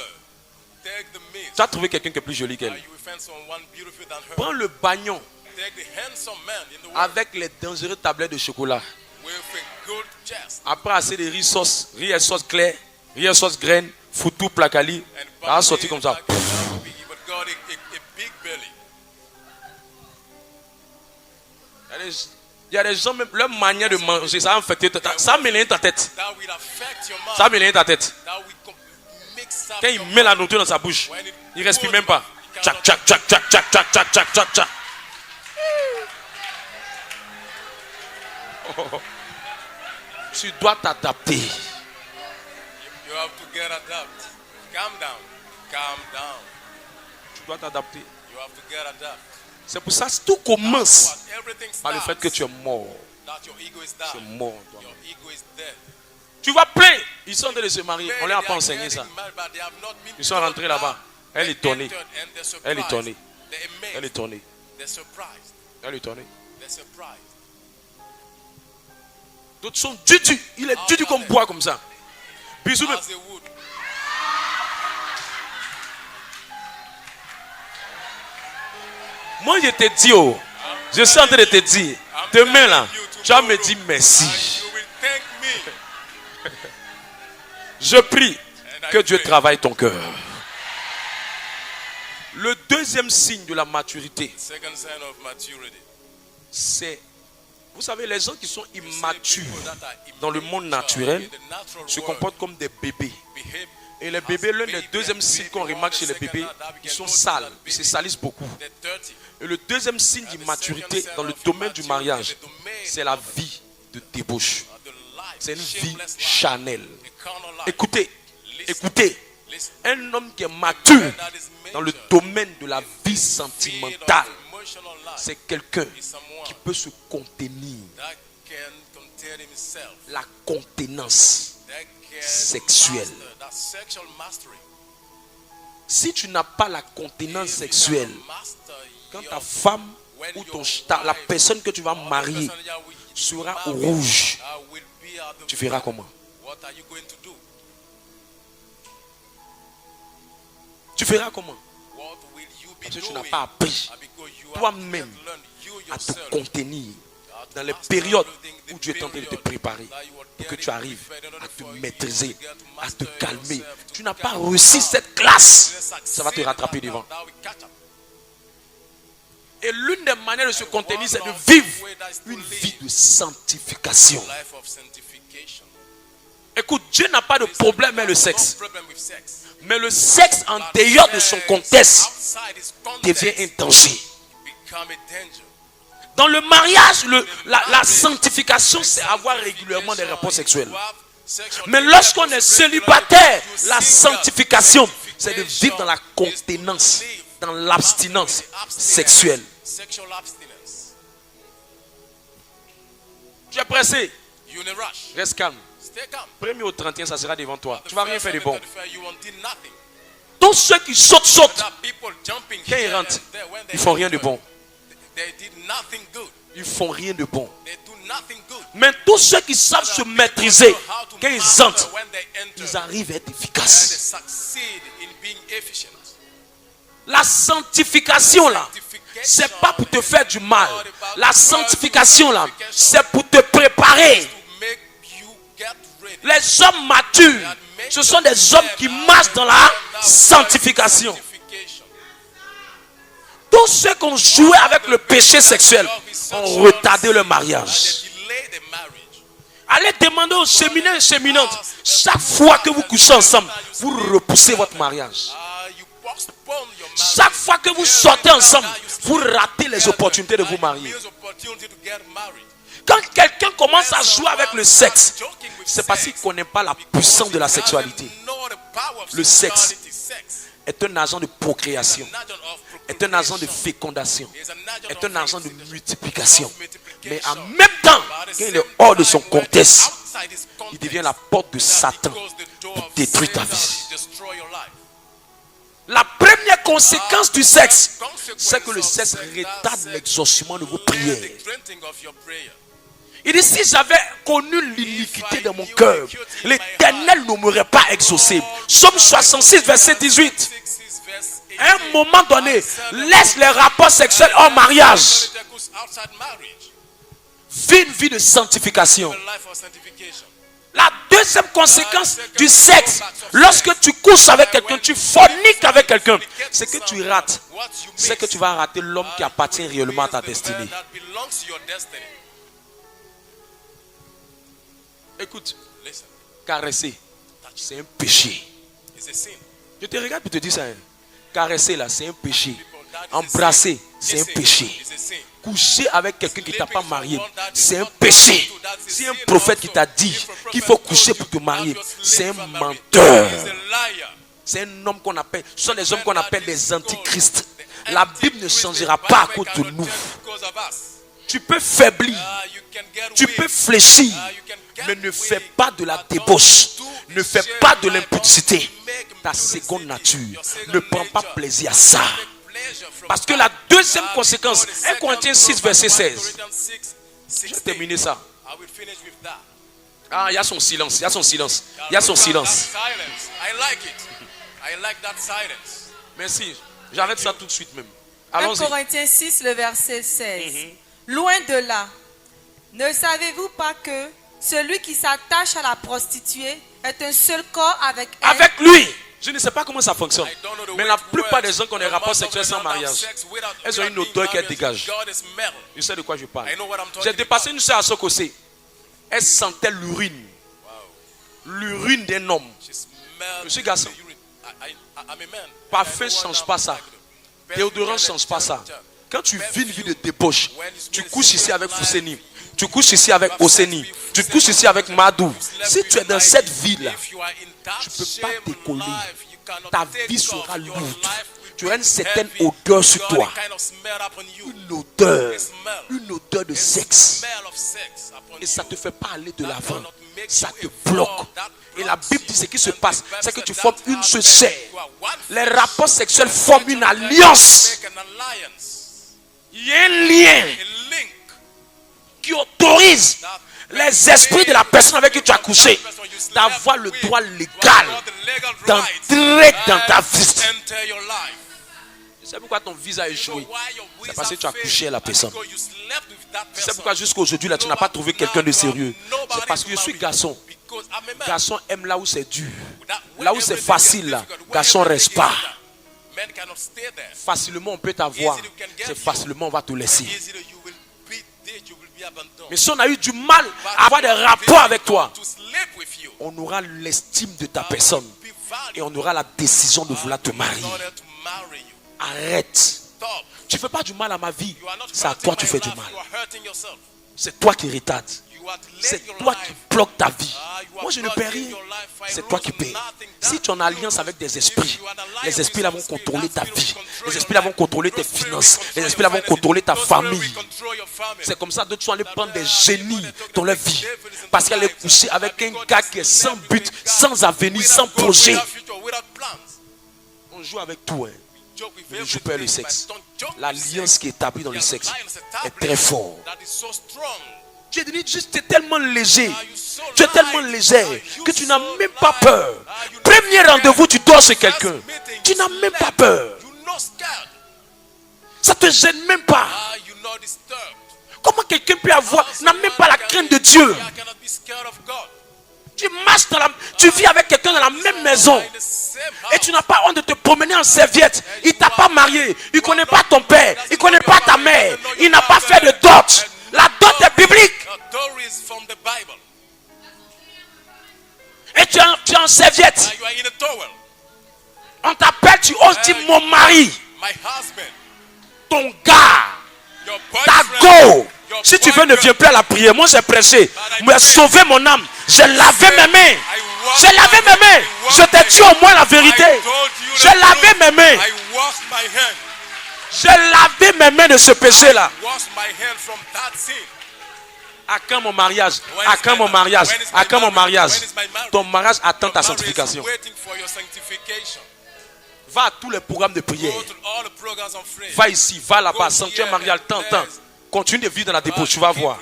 Take the miss. Tu as trouvé quelqu'un qui est plus joli qu'elle. You will find someone beautiful than her. Prends le bagnon Take the handsome man in the world avec les dangereux tablettes de chocolat. with a good chest Après assez de riz et sauce claire, riz et sauce graine, foutou, placali. and Ça va sortir comme ça. like that, but God a big belly. Il y a des gens, même leur manière de manger, ça a infecté ta tête. Ça a mélangé ta tête. That will affect your mind. Ça a mélangé ta tête. That will mix up Quand your il met la nourriture dans sa bouche, When it il respire goes même pas. up, it Tchac, cannot- tchac, tchac, tchac, tchac, tchac, tchac, tchac, tchac, tchac. Oh. Tu dois t'adapter. You have to get adapted. Calm down. Calm down. Tu dois t'adapter. You have to get adapted. C'est pour ça que tout commence But everything par le starts fait que tu es mort. that your ego is Tu es down. mort. toi. Your ego is dead. Tu vois plein. Ils sont en train de se marier. On Many, leur a they pas are enseigné getting ça. married, but they have not been Ils sont told rentrés là-bas. how. Elle They est tournée. entered and they're Elle est surprised. tournée. They're amazed. Elle est tournée. They're surprised. Elle est tournée. They're surprised. D'autres sont dudu. Il est dudu comme bois comme ça. Bisous. As they would. Moi je te dis, oh, Je suis en train de te dire, demain là, tu vas me dire merci. You will thank me. Je prie que Dieu travaille ton cœur. Le deuxième signe de la maturité, Second sign of maturity. c'est, vous savez, les gens qui sont immatures dans le monde naturel se comportent comme des bébés. Et les bébés, l'un des deuxièmes signes qu'on remarque chez les bébés, ils sont sales, ils se salissent beaucoup. Et le deuxième signe d'immaturité dans le domaine du mariage, c'est la vie de débauche. C'est une vie charnelle. Écoutez, écoutez, un homme qui est mature dans le domaine de la vie sentimentale, c'est quelqu'un qui peut se contenir. La contenance sexuelle. Si tu n'as pas la contenance sexuelle, quand ta femme ou la personne que tu vas marier sera au rouge, tu feras comment? Tu feras comment? Parce que tu n'as pas appris toi-même à te contenir dans les périodes où Dieu est en train de te préparer pour que tu arrives à te maîtriser, à te calmer. Tu n'as pas réussi cette classe, ça va te rattraper devant. Et l'une des manières de se contenir, c'est de vivre une vie de sanctification. Écoute, Dieu n'a pas de problème avec le sexe. Mais le sexe en dehors de son contexte devient un danger. Dans le mariage, la sanctification, c'est avoir régulièrement des rapports sexuels. Mais lorsqu'on est célibataire, la sanctification, c'est de vivre dans la contenance, dans l'abstinence sexuelle. Tu es pressé. Reste calme. 1er au 31, ça sera devant toi. Tu ne vas rien faire de bon. Tous ceux qui sautent, quand ils rentrent, ils ne font rien de bon. Ils ne font rien de bon. Mais tous ceux qui savent se maîtriser, quand ils entrent, ils arrivent à être efficaces. La sanctification là, c'est pas pour te faire du mal. La sanctification là, c'est pour te préparer. Les hommes matures, ce sont des hommes qui marchent dans la sanctification. Tous ceux qui ont joué avec le péché sexuel ont retardé le mariage. Allez demander aux séminaires et séminantes, chaque fois que vous couchez ensemble, vous repoussez votre mariage. Chaque fois que vous sortez ensemble, vous ratez les opportunités de vous marier. Quand quelqu'un commence à jouer avec le sexe, c'est parce qu'il ne connaît pas la puissance de la sexualité. Le sexe est un agent de procréation, est un agent de fécondation, est un agent de multiplication. Mais en même temps, quand il est hors de son contexte, il devient la porte de Satan pour détruire ta vie. La première conséquence du sexe, c'est que le sexe retarde l'exaucement de vos prières. Il dit, si j'avais connu l'iniquité de mon cœur, l'Éternel ne m'aurait pas exaucé. Psaume 66, verset 18. À un moment donné, laisse les rapports sexuels hors mariage. Vis une vie de sanctification. La deuxième conséquence du sexe, lorsque tu couches avec quelqu'un, tu forniques avec quelqu'un, c'est que tu rates. C'est que tu vas rater l'homme qui appartient réellement à ta destinée. Écoute, caresser, c'est un péché. Je te regarde pour te dire ça. Caresser là, c'est un péché. Embrasser, c'est un péché. Coucher avec quelqu'un qui ne t'a pas marié, c'est un péché. Si un prophète qui t'a dit qu'il faut coucher pour te marier, c'est un menteur. C'est un homme qu'on appelle, ce sont des hommes qu'on appelle des antichrists. La Bible ne changera pas à cause de nous. Tu peux faiblir, tu peux fléchir, mais ne fais pas de la débauche, ne fais pas de l'impudicité. Ta seconde nature, ne prends pas plaisir à ça. Parce que la deuxième conséquence, 1 Corinthiens 6, verset 16. Je vais terminer ça. Ah, il y a son silence, il y a son silence, il y a son silence. Merci, j'arrête ça tout de suite même. 1 Allons-y. Corinthiens 6, le verset 16. Loin de là, ne savez-vous pas que celui qui s'attache à la prostituée est un seul corps avec elle? Avec lui. Je ne sais pas comment ça fonctionne. I don't know the Mais way la it plupart works. des gens qui ont des But rapports most of sexuels them sans don't have mariage, sex without- elles ont without une being odeur qu'elles married. dégagent. God is metal. Je sais de quoi je parle. I know what I'm talking J'ai dépassé about. une soeur à Sokosé. Elle sentait l'urine. L'urine d'un homme. She smelled Je suis garçon. the urine. I'm a man. Parfum I know what change I'm pas ça. like. Déodorant ne change pas ça. Quand tu vis une vie de débauche, tu couches ici avec Fousseni, tu couches ici avec Oseni, tu couches ici avec Madou. Si tu es dans cette vie-là, If you are in that tu ne peux shame pas décoller. life, you cannot Ta take vie off. sera Your lourde. life will Tu be auras une certaine heavy. odeur sur You toi. got a kind of smell upon you. Une odeur de sexe. Smell of sex upon Et ça ne you. te fait pas aller de That l'avant. will not make Ça you te a bloque. fraud. That Et la blocks Bible dit ce qui se you. passe, And the c'est que Bible tu said formes that une seule happens. chair. You are one Les flesh. rapports sexuels You forment une make alliance. an alliance. Il y a un lien A link. qui autorise les esprits de la personne avec qui tu as couché d'avoir le droit légal d'entrer dans ta vie. Enter your life. C'est pourquoi ton visa a échoué. C'est C'est parce que tu as couché à la personne. C'est pourquoi jusqu'à aujourd'hui, là, tu n'as pas trouvé quelqu'un de sérieux. C'est parce que je suis garçon. Garçon aime là où c'est dur. Là où c'est facile, là, garçon reste pas. Facilement, on peut t'avoir. C'est facilement, on va te laisser. Mais si on a eu du mal à avoir des rapports avec toi, on aura l'estime de ta personne. Et on aura la décision de vouloir te marier. Arrête. Tu ne fais pas du mal à ma vie. C'est à toi que tu fais du mal. C'est toi qui retardes. C'est toi qui bloques ta vie. Moi, je ne paie rien. C'est toi qui paies. Si tu es en alliance avec des esprits, les esprits là vont contrôler ta vie. Les esprits là vont contrôler tes finances. Les esprits là vont contrôler ta famille. C'est comme ça, d'autres sont allés prendre des génies dans leur vie. Parce qu'elle est couchée avec un gars qui est sans but, sans avenir, sans projet. On joue avec tout. Hein. Mais ne joue pas le sexe. L'alliance qui est établie dans le sexe est très forte. Tu es tellement léger, tu es tellement légère que tu n'as même pas peur. Premier rendez-vous, tu dors chez quelqu'un. Tu n'as même pas peur. Ça te gêne même pas. Comment quelqu'un peut avoir, n'a même pas la crainte de Dieu. Tu marches tu vis avec quelqu'un dans la même maison. Et tu n'as pas honte de te promener en serviette. Il ne t'a pas marié. Il ne connaît pas ton père. Il ne connaît pas ta mère. Il n'a pas fait de dot. La dot est biblique. Et tu es en serviette. On t'appelle, tu oses dire mon mari. Ton gars. Ta go. Si tu veux, ne viens plus à la prière. Moi, j'ai prêché. Moi, j'ai sauvé mon âme. J'ai lavé mes mains. J'ai lavé mes mains. Je t'ai dit au moins la vérité. J'ai lavé mes mains. J'ai lavé mes mains de ce péché-là. À quand mon mariage? À quand mon mariage? À quand mon mariage? Ton mariage attend ta sanctification. Va à tous les programmes de prière. Va ici, va là-bas. Sanctuaire marial, tant. Continue de vivre dans la débauche, tu vas voir.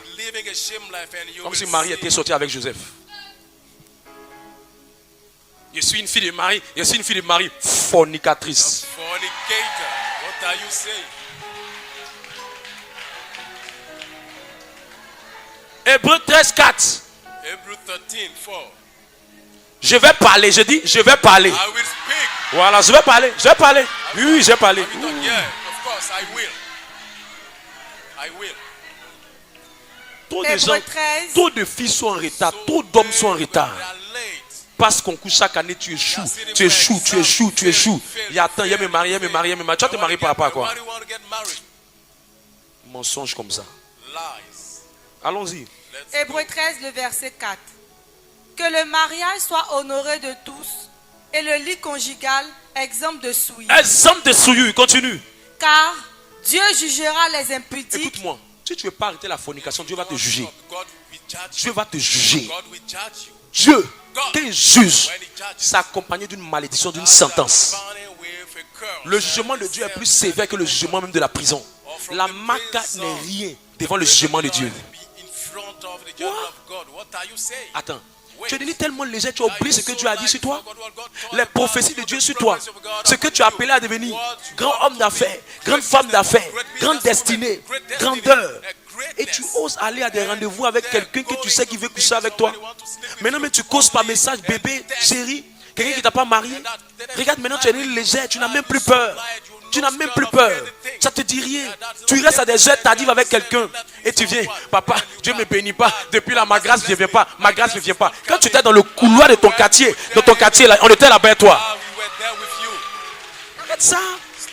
Comme si Marie était sortie avec Joseph. Je suis une fille de Marie. Je suis une fille de Marie fornicatrice. Hébreux 13, 4. Je vais parler. Je dis, je vais parler. Voilà, je vais parler. Je vais parler. Oui, je vais parler. Trop de gens, trop de filles sont en retard. Trop d'hommes sont en retard. Parce qu'on couche chaque année, tu échoues. Tu échoues, tu échoues, tu échoues. Il y a attends, il y a me marier, il y a me marier, il y a me marier. Tu vas te marier par rapport à quoi? Mensonge comme ça. Allons-y. Hébreux 13, le verset 4. Que le mariage soit honoré de tous et le lit conjugal exempt de souillure. Exemple de souillure, continue. Car Dieu jugera les impudiques. Écoute-moi, si tu ne veux pas arrêter la fornication, Dieu va te juger. Dieu va te juger. Dieu, quand il juge, c'est accompagné d'une malédiction, d'une sentence. Le jugement de Dieu est plus sévère que le jugement même de la prison. La maca n'est rien devant le jugement de Dieu. Attends, Tu es devenu tellement léger, tu as oublié ce que Dieu a dit sur toi. Les prophéties de Dieu sur toi. Ce que tu as appelé à devenir. Grand homme d'affaires, grande femme d'affaires, grande destinée, grandeur. Et tu oses aller à des rendez-vous avec quelqu'un que tu sais qui veut coucher avec toi. Maintenant, mais tu causes par message, bébé, chérie, quelqu'un qui ne t'a pas marié. Regarde, maintenant tu es légère, tu n'as même plus peur. Tu n'as même plus peur. Ça te dit rien. Tu restes à des heures tardives avec quelqu'un. Et tu viens, papa, Dieu ne me bénit pas. Depuis là, ma grâce ne vient pas. Ma grâce ne vient pas. Quand tu étais dans le couloir de ton quartier, là, on était là-bas avec toi. Arrête ça.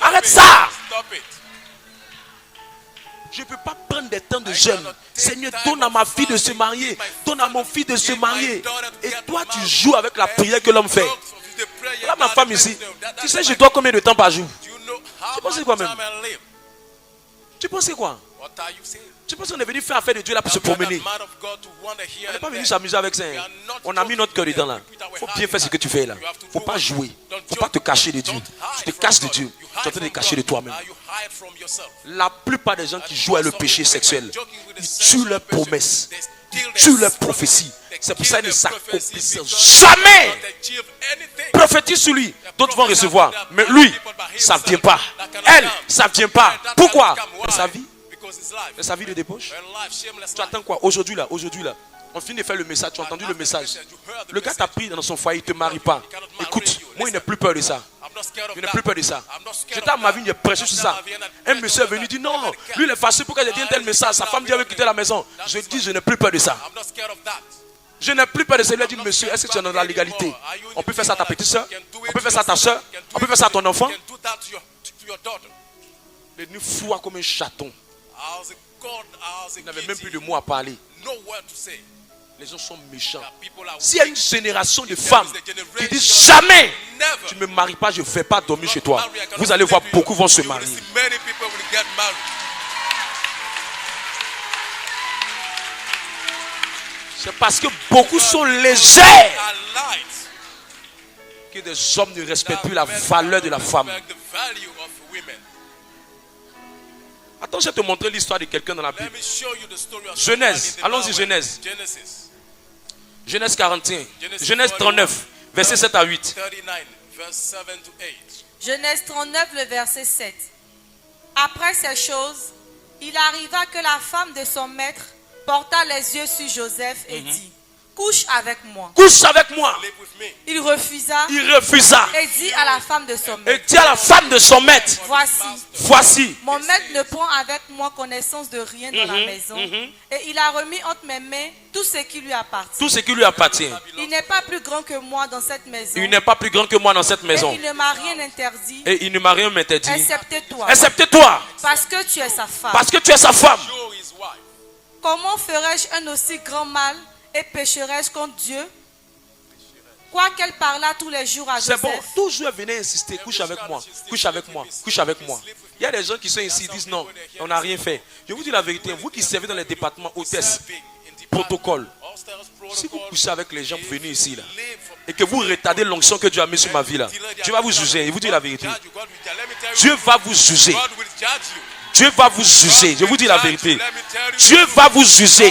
Arrête ça. Je ne peux pas prendre des temps de jeûne. Seigneur, donne à ma fille de se marier. Donne à mon fils de se marier. Et toi, tu joues avec la prière que l'homme fait. Là, ma femme ici, tu sais, je dois combien de temps par jour? Tu penses quoi même? Tu penses quoi? Tu penses qu'on est venu faire affaire de Dieu là pour se promener? On n'est pas venu s'amuser avec ça. On a mis notre cœur dedans là. Il faut bien faire ce que tu fais là. Il ne faut pas jouer. Il ne faut pas te cacher de Dieu. Tu te caches de Dieu. Tu es en train de te cacher de toi-même. La plupart des gens qui jouent avec le péché sexuel, ils tuent leurs promesses. Ils tuent leurs prophéties. C'est pour ça qu'ils ne s'accomplissent jamais. Prophétise sur lui. D'autres vont recevoir. Mais lui, ça ne vient pas. Elle, ça ne vient pas. Pourquoi? Mais sa vie de débauche. Tu attends quoi? Aujourd'hui là. On finit de faire le message. Tu as entendu le message. Le gars t'a pris dans son foyer. Il ne te marie pas. Écoute, moi, il n'a plus peur de ça. Je n'ai plus peur de ça. J'étais à ma vie, il est prêché sur ça. Un monsieur est venu dire non, lui il est fâché pourquoi j'ai dit un tel message. Sa femme dit elle veut quitter la maison. Je dis je n'ai plus peur de ça. Je n'ai plus peur de ça. Il a dit monsieur, est-ce que tu es dans la légalité? On peut faire ça à ta petite soeur, on peut faire ça à ta soeur, on peut faire ça à ton enfant. Il est devenu froid comme un chaton. Il n'avait même plus de mots à parler. Les gens sont méchants. S'il y a une génération de femmes qui disent jamais tu ne me maries pas, je ne vais pas dormir chez toi, vous allez voir beaucoup vont se marier. C'est parce que beaucoup sont légers que des hommes ne respectent plus la valeur de la femme. Attends, je vais te montrer l'histoire de quelqu'un dans la Bible. Genèse, allons-y, Genèse. Genèse 41, Genèse 39, verset 7 à 8. Genèse 39, le verset 7. Après ces choses, il arriva que la femme de son maître porta les yeux sur Joseph et dit, couche avec moi. Couche avec moi. Il refusa. Et dit à la femme de son maître. Voici. Mon maître ne prend avec moi connaissance de rien dans la maison. Et il a remis entre mes mains tout ce qui lui appartient. Il n'est pas plus grand que moi dans cette maison. Et il ne m'a rien interdit. Excepté toi. Parce que tu es sa femme. Comment ferais-je un aussi grand mal et pécherais-je contre Dieu? Quoiqu'elle parlât tous les jours à Joseph. C'est bon, toujours venez insister, couche avec moi. Il y a des gens qui sont ici, ils disent non, on n'a rien fait. Je vous dis la vérité, vous qui servez dans les départements hôtesse, protocole, si vous couchez avec les gens, vous venez ici là, et que vous retardez l'onction que Dieu a mis sur ma vie là, Dieu va vous juger, je vous dis la vérité. Dieu va vous juger. Je vous dis la vérité. Dieu va vous juger.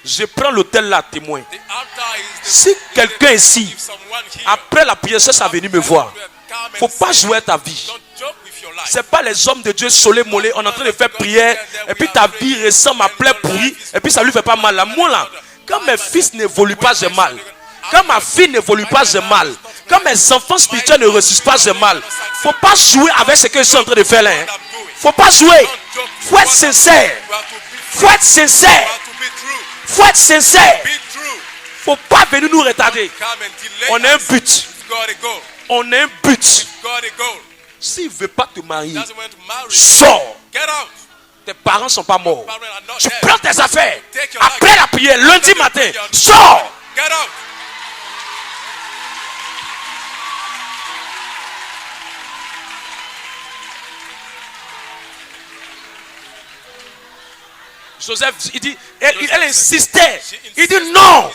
Je prends l'autel là, témoin. Si quelqu'un ici, après la prière, ça venu me voir, il ne faut pas jouer à ta vie. Ce n'est pas les hommes de Dieu solé molé, on est en train de faire prière, et puis ta vie ressemble à plaie pourrie, et puis ça ne lui fait pas mal. Là, moi là, quand mes fils n'évoluent pas, j'ai mal. Quand ma fille n'évolue pas, j'ai mal. Quand mes enfants spirituels ne ressuscitent pas, j'ai mal. Il ne faut pas jouer avec ce que je suis en train de faire là. Hein. Faut pas jouer. Faut être sincère. Faut pas venir nous retarder. On a un but. S'il ne veut pas te marier, sors. Tes parents ne sont pas morts. Tu prends tes affaires. Après la prière, lundi matin, sors. Joseph, il dit, elle insistait. Il dit non.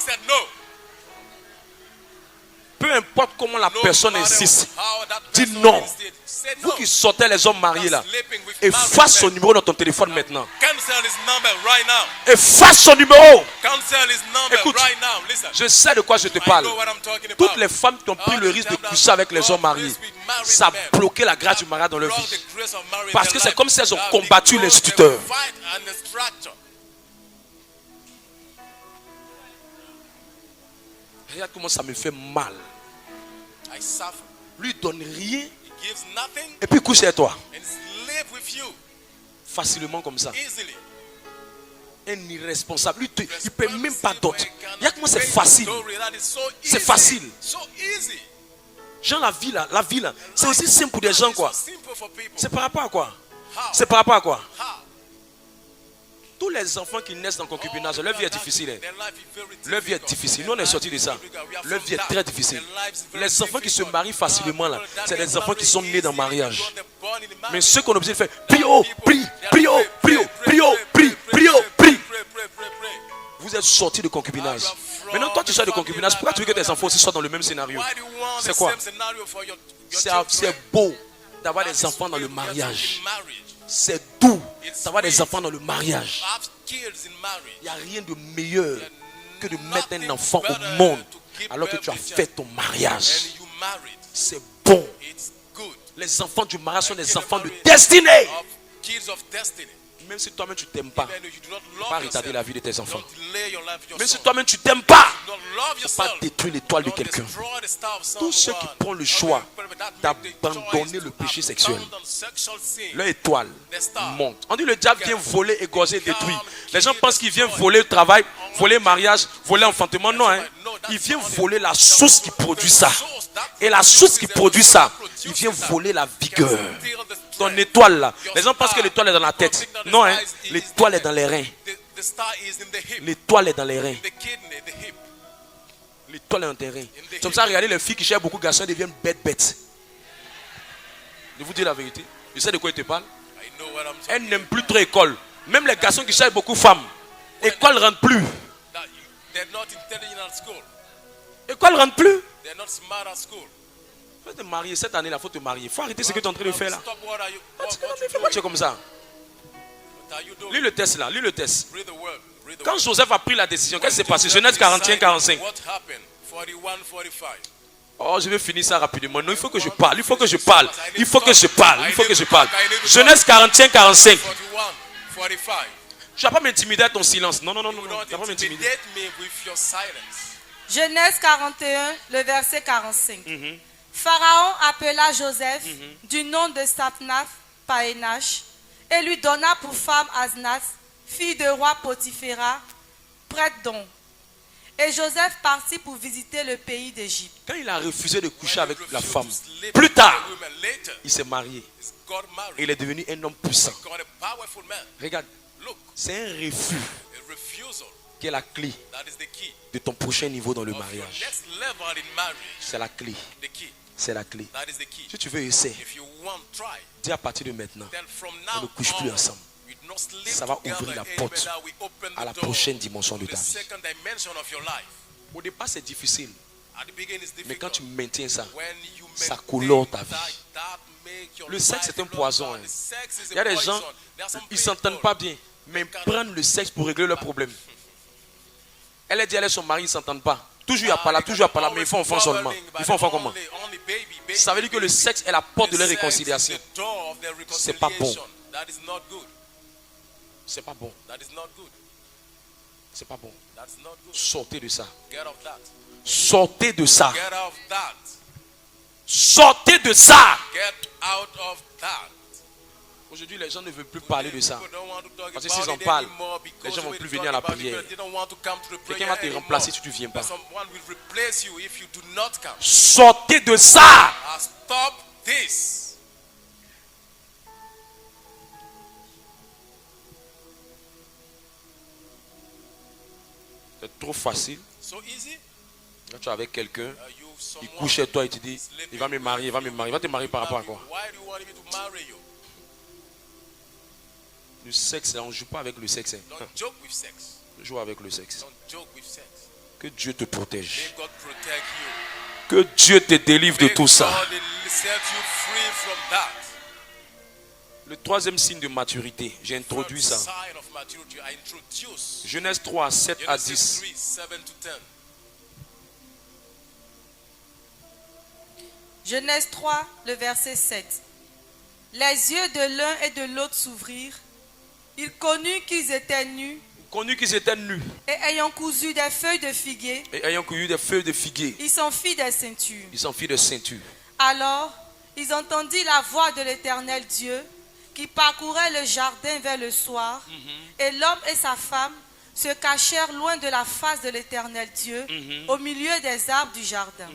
Peu importe comment comment la personne matter insiste. how that Dis person non. insists, say Vous no. qui sortez les hommes mariés là, Sleeping with married efface son men. numéro dans ton téléphone maintenant. Cancel his number right now. Efface son numéro. Cancel his number Écoute, right now. Listen. je sais de quoi je te I parle. know what I'm talking about. Toutes les femmes qui ont pris le risque de coucher avec les hommes mariés, ça a bloqué la grâce du mariage dans leur vie. Parce que c'est comme si elles ont combattu l'instituteur. Regarde comment ça me fait mal. I suffer. Lui donne rien He gives nothing et puis couche avec toi. and live with you Facilement comme ça. easily. Un irresponsable. Lui, il ne paie même pas d'autre. Regarde comment c'est facile. C'est facile. So easy. Genre la vie là, c'est aussi simple pour des gens quoi. So simple for people. C'est par rapport à quoi? How? C'est par rapport à quoi? How? Tous les enfants qui naissent dans le concubinage, leur vie est difficile. Their life is very Leur vie est difficult. difficile. Nous on est sortis de ça. Leur vie est très difficile. Les enfants qui se marient facilement là, c'est des enfants qui sont nés dans le mariage. Mais ceux qu'on est obligé de faire, prie, oh, prie, prie, oh, prie, oh, prie, oh, prie, prie, oh, prie. Vous êtes sortis de concubinage. Maintenant, toi tu sors de concubinage, pourquoi tu veux que tes enfants aussi soient dans le même scénario? C'est quoi? C'est beau d'avoir des enfants dans le mariage. C'est doux d'avoir des enfants dans le mariage. Il n'y a rien de meilleur que de mettre un enfant au monde alors que tu as fait ton mariage. C'est bon. Les enfants du mariage sont des enfants de destinée. Même si toi-même tu t'aimes pas, il ne faut pas retarder la vie de tes enfants. Même si toi-même tu t'aimes pas, il ne faut pas détruire l'étoile de quelqu'un. Tous ceux qui prennent le choix d'abandonner le péché sexuel, leur étoile monte. On dit le diable vient voler, égorger, détruire. Les gens pensent qu'il vient voler le travail, voler le mariage, voler l'enfantement. Non, hein. Il vient voler la source qui produit ça. Et la source qui produit ça, il vient voler la vigueur. Ton étoile là. Les gens pensent que l'étoile est dans la tête. Non, hein. L'étoile est dans les reins. L'étoile est dans les reins. L'étoile est dans tes reins. C'est comme ça, regardez les filles qui cherchent beaucoup de garçons, elles deviennent bêtes. Je vous dis la vérité. Je sais de quoi je te parle. Elles n'aiment plus trop l'école. Même les garçons qui cherchent beaucoup de femmes. L'école ne rentre plus. L'école ne rentre plus. Il faut te marier cette année-là, il faut te marier. Il faut arrêter ce que tu es en train de faire là. Tu es comme ça. Lis le test là, lis le test. Quand Joseph a pris la décision, qu'est-ce qui s'est passé? Genèse 41-45. Oh, je vais finir ça rapidement. Non, il faut que je parle, il faut que je parle. Il faut que je parle, il faut que je parle. Genèse 41-45. Tu ne vas pas m'intimider à ton silence. Non, tu ne vas pas m'intimider. Genèse 41, le verset 45. Pharaon appela Joseph du nom de Saphnath Paénash et lui donna pour femme Asnath, fille de roi Potiphéra, prête donc. Et Joseph partit pour visiter le pays d'Égypte. Quand il a refusé de coucher avec la femme, plus tard, il s'est marié. Et il est devenu un homme puissant. Regarde, c'est un refus qui est la clé de ton prochain niveau dans le mariage. C'est la clé. C'est la clé. Si tu veux essayer, dis à partir de maintenant, on ne couche plus ensemble. Ça va ouvrir la porte à la prochaine dimension de ta vie. Au départ, c'est difficile. Mais quand tu maintiens ça, ça colore ta vie. Le sexe, c'est un poison. Hein. Il y a des gens, ils ne s'entendent pas bien, mais ils prennent le sexe pour régler leurs problèmes. Elle a dit, elle et son mari, ils ne s'entendent pas. Toujours il y a pas là, mais ils font enfant seulement. Ils font enfant comment? Ça veut dire que le sexe est la porte de leur réconciliation. C'est pas bon. C'est pas bon. C'est pas bon. Sortez de ça. Sortez de ça. Sortez de ça. Aujourd'hui, les gens ne veulent plus parler de ça. Parce que s'ils en parlent, les gens ne vont plus venir à la prière. Quelqu'un va te remplacer si tu ne viens pas. Sortez de ça. C'est trop facile. Quand tu es avec quelqu'un, il couche chez toi et tu dis, il va me marier, il va me marier. Il va te marier par rapport à quoi? Le sexe, on ne joue pas avec le sexe. Joue avec le sexe. Que Dieu te protège. Que Dieu te délivre de May tout ça. God set you free from that. Le troisième signe de maturité, j'ai introduit ça. Sign of maturity, I introduce Genèse 3, 7 à Genesis 10. 3, 7 to 10. Genèse 3, le verset 7. Les yeux de l'un et de l'autre s'ouvrirent. Ils connurent qu'ils étaient nus Connus qu'ils étaient nus et ayant cousu des feuilles de figuier, et ayant cueilli des feuilles de figuier, ils s'en firent des ceintures. ils s'en firent de ceinture. Alors, ils entendirent la voix de l'Éternel Dieu qui parcourait le jardin vers le soir, et l'homme et sa femme se cachèrent loin de la face de l'Éternel Dieu, au milieu des arbres du jardin.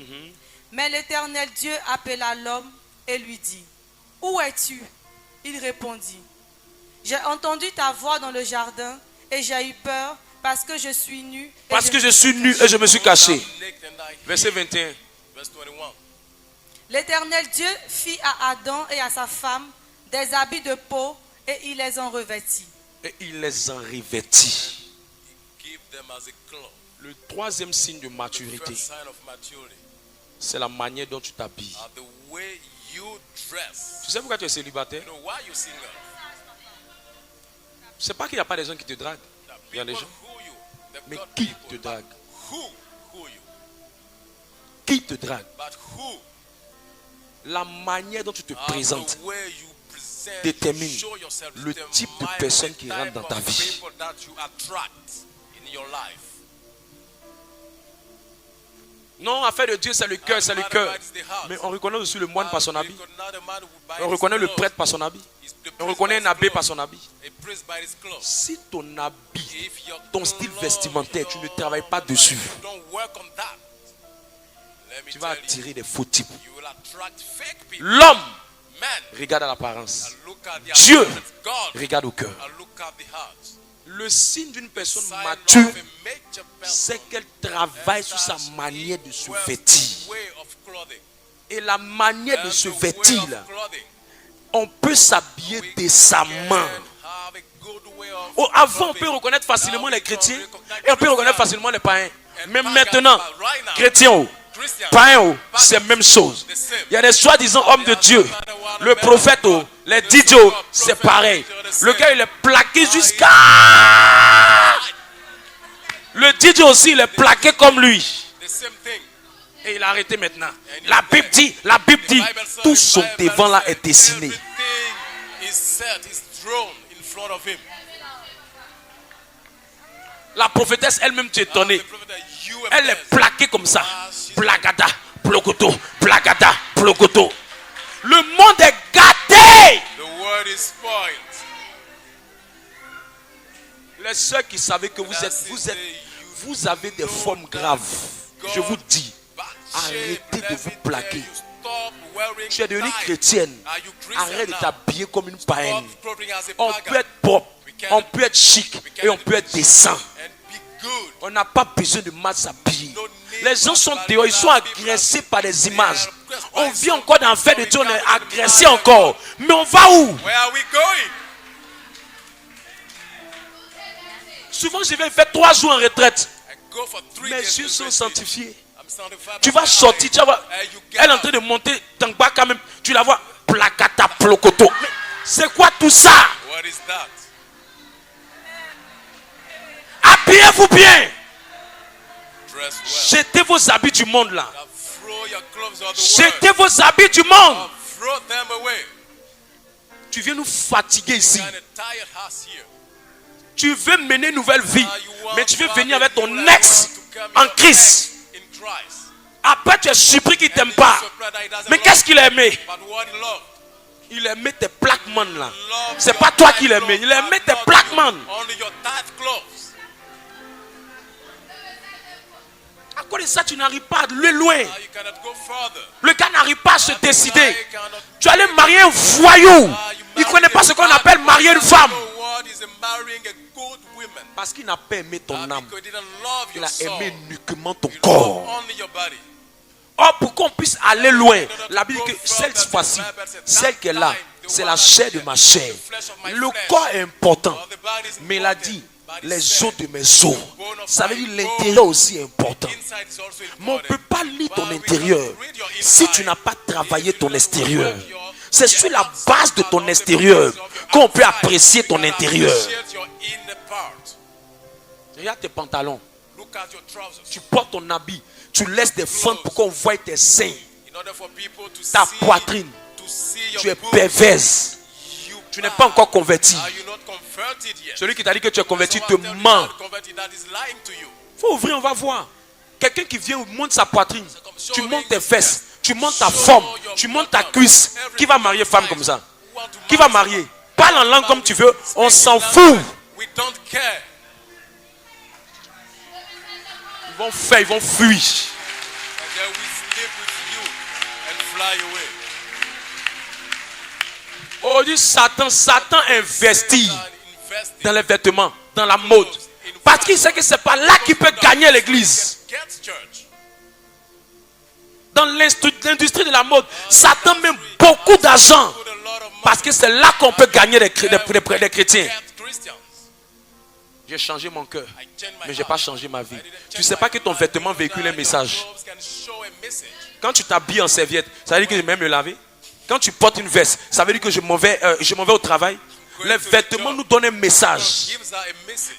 Mais l'Éternel Dieu appela l'homme et lui dit, « Où es-tu » Il répondit, « J'ai entendu ta voix dans le jardin et j'ai eu peur parce que je suis nu. Parce que je suis nu et je me suis caché. Verset 21. Verse 21. L'Éternel Dieu fit à Adam et à sa femme des habits de peau et il les en revêtit. Et il les en revêtit. Give them as a cloth. Le troisième signe de The maturité, first sign of maturity c'est la manière dont tu t'habilles. are the way you dress. Tu sais pourquoi tu es célibataire? You know why you single? C'est pas qu'il n'y a pas des gens qui te draguent. The Il y a des people gens. who you, they've Mais got qui people, te but drague? who you? Qui te drague? But who La manière dont tu te are présentes the way you present, détermine you show yourself, le determine type de the personne qui type rentre dans ta of vie. people that you attract in your life. Non, affaire de Dieu, c'est le cœur, c'est le cœur. Mais on reconnaît aussi le moine par son habit. On reconnaît le prêtre par son habit. On reconnaît un abbé par son habit. Si ton habit, ton style vestimentaire, tu ne travailles pas dessus, tu vas attirer des faux types. L'homme regarde à l'apparence. Dieu regarde au cœur. Le signe d'une personne mature, c'est qu'elle travaille sur sa manière de se vêtir. Et la manière de se vêtir, là, on peut s'habiller décemment. Oh, avant, on peut reconnaître facilement les chrétiens et on peut reconnaître facilement les païens. Mais maintenant, chrétiens, oh, païens, oh, c'est la même chose. Il y a des soi-disant hommes de Dieu. Le prophète, oh, les DJ, c'est pareil. Le gars, il est plaqué jusqu'à... Le DJ aussi, il est plaqué comme lui. Et il a arrêté maintenant. La Bible dit, tout son devant là est dessiné. La prophétesse elle-même t'étonnait. Elle est plaquée comme ça. Plagada, plogoto, plagada, plogoto. Le monde est gâté. Les sœurs qui savaient que vous avez des formes graves. Je vous dis, arrêtez de vous plaquer. Tu es devenue chrétienne. Arrête de t'habiller comme une païenne. On peut être propre, on peut être chic et on peut être décent. On n'a pas besoin de mal s'habiller. Les gens sont dehors, ils sont agressés par des images. On vit encore dans l'enfer de Dieu, on est agressé encore. Mais on va où? Souvent, je vais faire 3 jours en retraite. Mes yeux sont sanctifiés. Tu vas sortir, tu vas voir. Elle est en train de monter dans le bas quand même. Tu la vois. Placata, plocoto. Mais c'est quoi tout ça? Habillez-vous bien. Jetez vos habits du monde là. Jetez vos habits du monde. Tu viens nous fatiguer ici. Tu veux mener une nouvelle vie, mais tu veux venir avec ton ex en Christ. Après, tu es surpris qu'il ne t'aime pas. Mais qu'est-ce qu'il a aimé? Il aimait tes plaquements là. C'est pas toi qu'il aimait. Il aimait tes plaquements. À cause de ça, tu n'arrives pas à aller loin. Le gars n'arrive pas à se décider. Tu allais marier un voyou. Il ne connaît pas ce qu'on appelle marier une femme. Parce qu'il n'a pas aimé ton âme. Il a aimé uniquement ton corps. Or, pour qu'on puisse aller loin, la Bible dit que cette fois-ci, celle qui est là, c'est la chair de ma chair. Le corps est important. Mais il a dit, les os de mes os. Ça veut dire l'intérieur aussi est important. Mais on ne peut pas lire ton intérieur si tu n'as pas travaillé ton extérieur. C'est sur la base de ton extérieur qu'on peut apprécier ton intérieur. Regarde tes pantalons. Tu portes ton habit. Tu laisses des fentes pour qu'on voie tes seins. Ta poitrine. Tu es perverse. Tu n'es pas encore converti. Celui qui t'a dit que tu es converti te ment. Il faut ouvrir, on va voir. Quelqu'un qui vient monte sa poitrine. Tu montes tes fesses. Tu montes ta forme. Tu montes ta cuisse. Qui va marier femme comme ça? Qui va marier? Parle en langue comme tu veux. On s'en fout. Ils vont faire, ils vont fuir. Oh, dit Satan investit dans les vêtements, dans la mode. Parce qu'il sait que ce n'est pas là qu'il peut gagner l'église. Dans l'industrie de la mode, Satan met beaucoup d'argent. Parce que c'est là qu'on peut gagner des chrétiens. J'ai changé mon cœur, mais je n'ai pas changé ma vie. Tu ne sais pas que ton vêtement véhicule un message. Quand tu t'habilles en serviette, ça veut dire que je vais même me laver. Quand tu portes une veste, ça veut dire que je m'en vais au travail. Les vêtements nous donnent un message.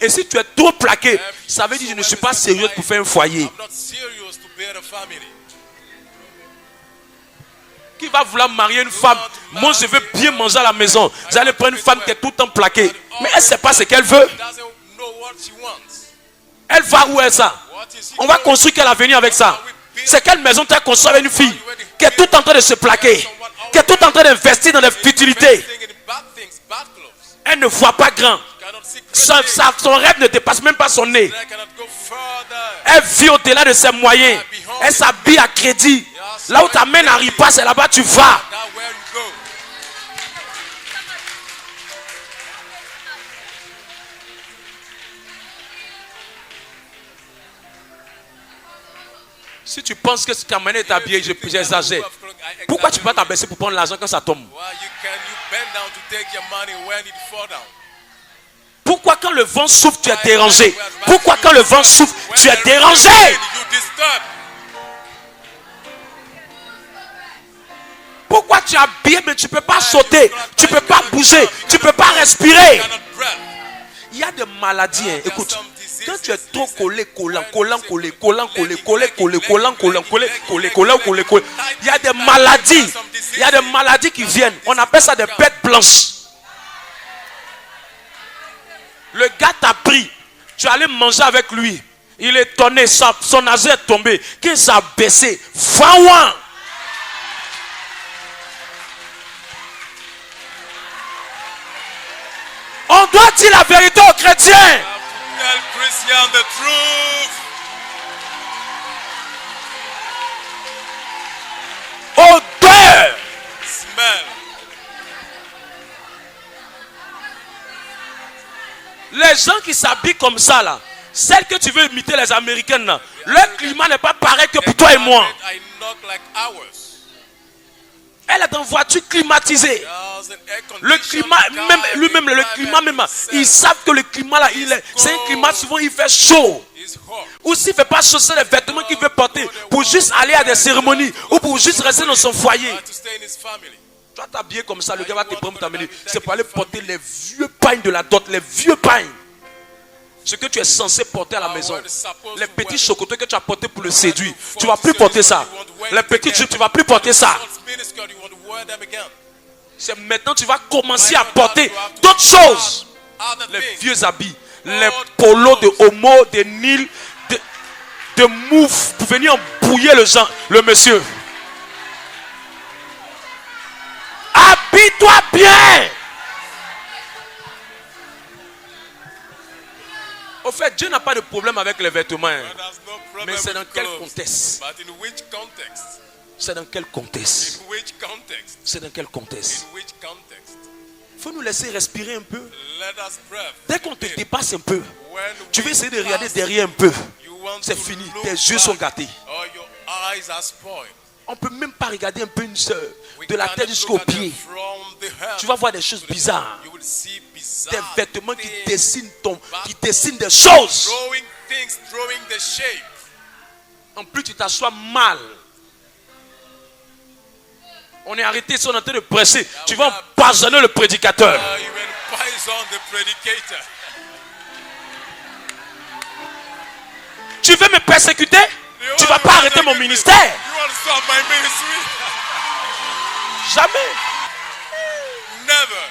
Et si tu es trop plaqué, ça veut dire que je ne suis pas sérieux pour faire un foyer. Qui va vouloir marier une femme? Moi, je veux bien manger à la maison. Vous allez prendre une femme qui est tout le temps plaquée. Mais elle ne sait pas ce qu'elle veut. Elle va où est ça? On va construire quel avenir avec ça? C'est quelle maison tu as construit avec une fille qui est tout en train de se plaquer, qui est tout en train d'investir dans des futilités? Elle ne voit pas grand. Son rêve ne dépasse même pas son nez. Elle vit au-delà de ses moyens. Elle s'habille à crédit. Là où ta main n'arrive pas, c'est là-bas tu vas. Si tu penses que ce Camerounais est habillé, j'exagère. Pourquoi tu ne peux pas t'abaisser pour prendre l'argent quand ça tombe? Pourquoi quand le vent souffle, tu es dérangé? Pourquoi quand le vent souffle, tu es dérangé? Pourquoi tu es habillé mais tu ne peux pas sauter? Tu ne peux pas bouger? Tu ne peux pas respirer? Il y a des maladies, hein. Écoute. Quand tu es trop collé, collant, il y a des maladies. Il y a des maladies qui viennent. On appelle ça des bêtes blanches. Le gars t'a pris. Tu es allé manger avec lui. Il est étonné. Son âge est tombé. Qu'il s'est baissé. Va-ouin. On doit dire la vérité aux chrétiens. Tell Christian the truth. Odeur. Smell. Les gens qui s'habillent comme ça là, celles que tu veux imiter les Américaines là, leur climat n'est pas pareil que pour toi et moi. Elle est dans une voiture climatisée. Le climat, même lui-même, le climat même, ils savent que le climat là, c'est un climat souvent il fait chaud. Ou s'il ne fait pas chaud, c'est les vêtements qu'il veut porter pour juste aller à des cérémonies ou pour juste rester dans son foyer. Tu vas t'habiller comme ça, le gars va te prendre pour t'amener. C'est pour aller porter les vieux pains de la dot, les vieux pains. Ce que tu es censé porter à la maison. Les petits chocolats que tu as portés pour le séduire. Tu ne vas plus porter ça. Les petits jupes, tu ne vas plus porter ça. C'est maintenant que tu vas commencer à porter d'autres choses. Les vieux habits. Les polos de homo, de Nil, de mouf pour venir embrouiller le monsieur. Habille-toi bien. Au fait, Dieu n'a pas de problème avec les vêtements. Hein. Mais c'est dans quel contexte? C'est dans quel contexte? C'est dans quel contexte? Il faut nous laisser respirer un peu. Dès qu'on te dépasse un peu, tu veux essayer de regarder derrière un peu. C'est fini. Tes yeux sont gâtés. On ne peut même pas regarder un peu une sœur de la tête jusqu'aux pieds. Tu vas voir des choses bizarres. Des vêtements qui dessinent des choses. En plus, tu t'assois mal. On est arrêté, ils sont en train de presser. Tu vas empoisonner le prédicateur. Tu veux me persécuter? Tu ne vas pas arrêter mon ministère. Jamais. Never.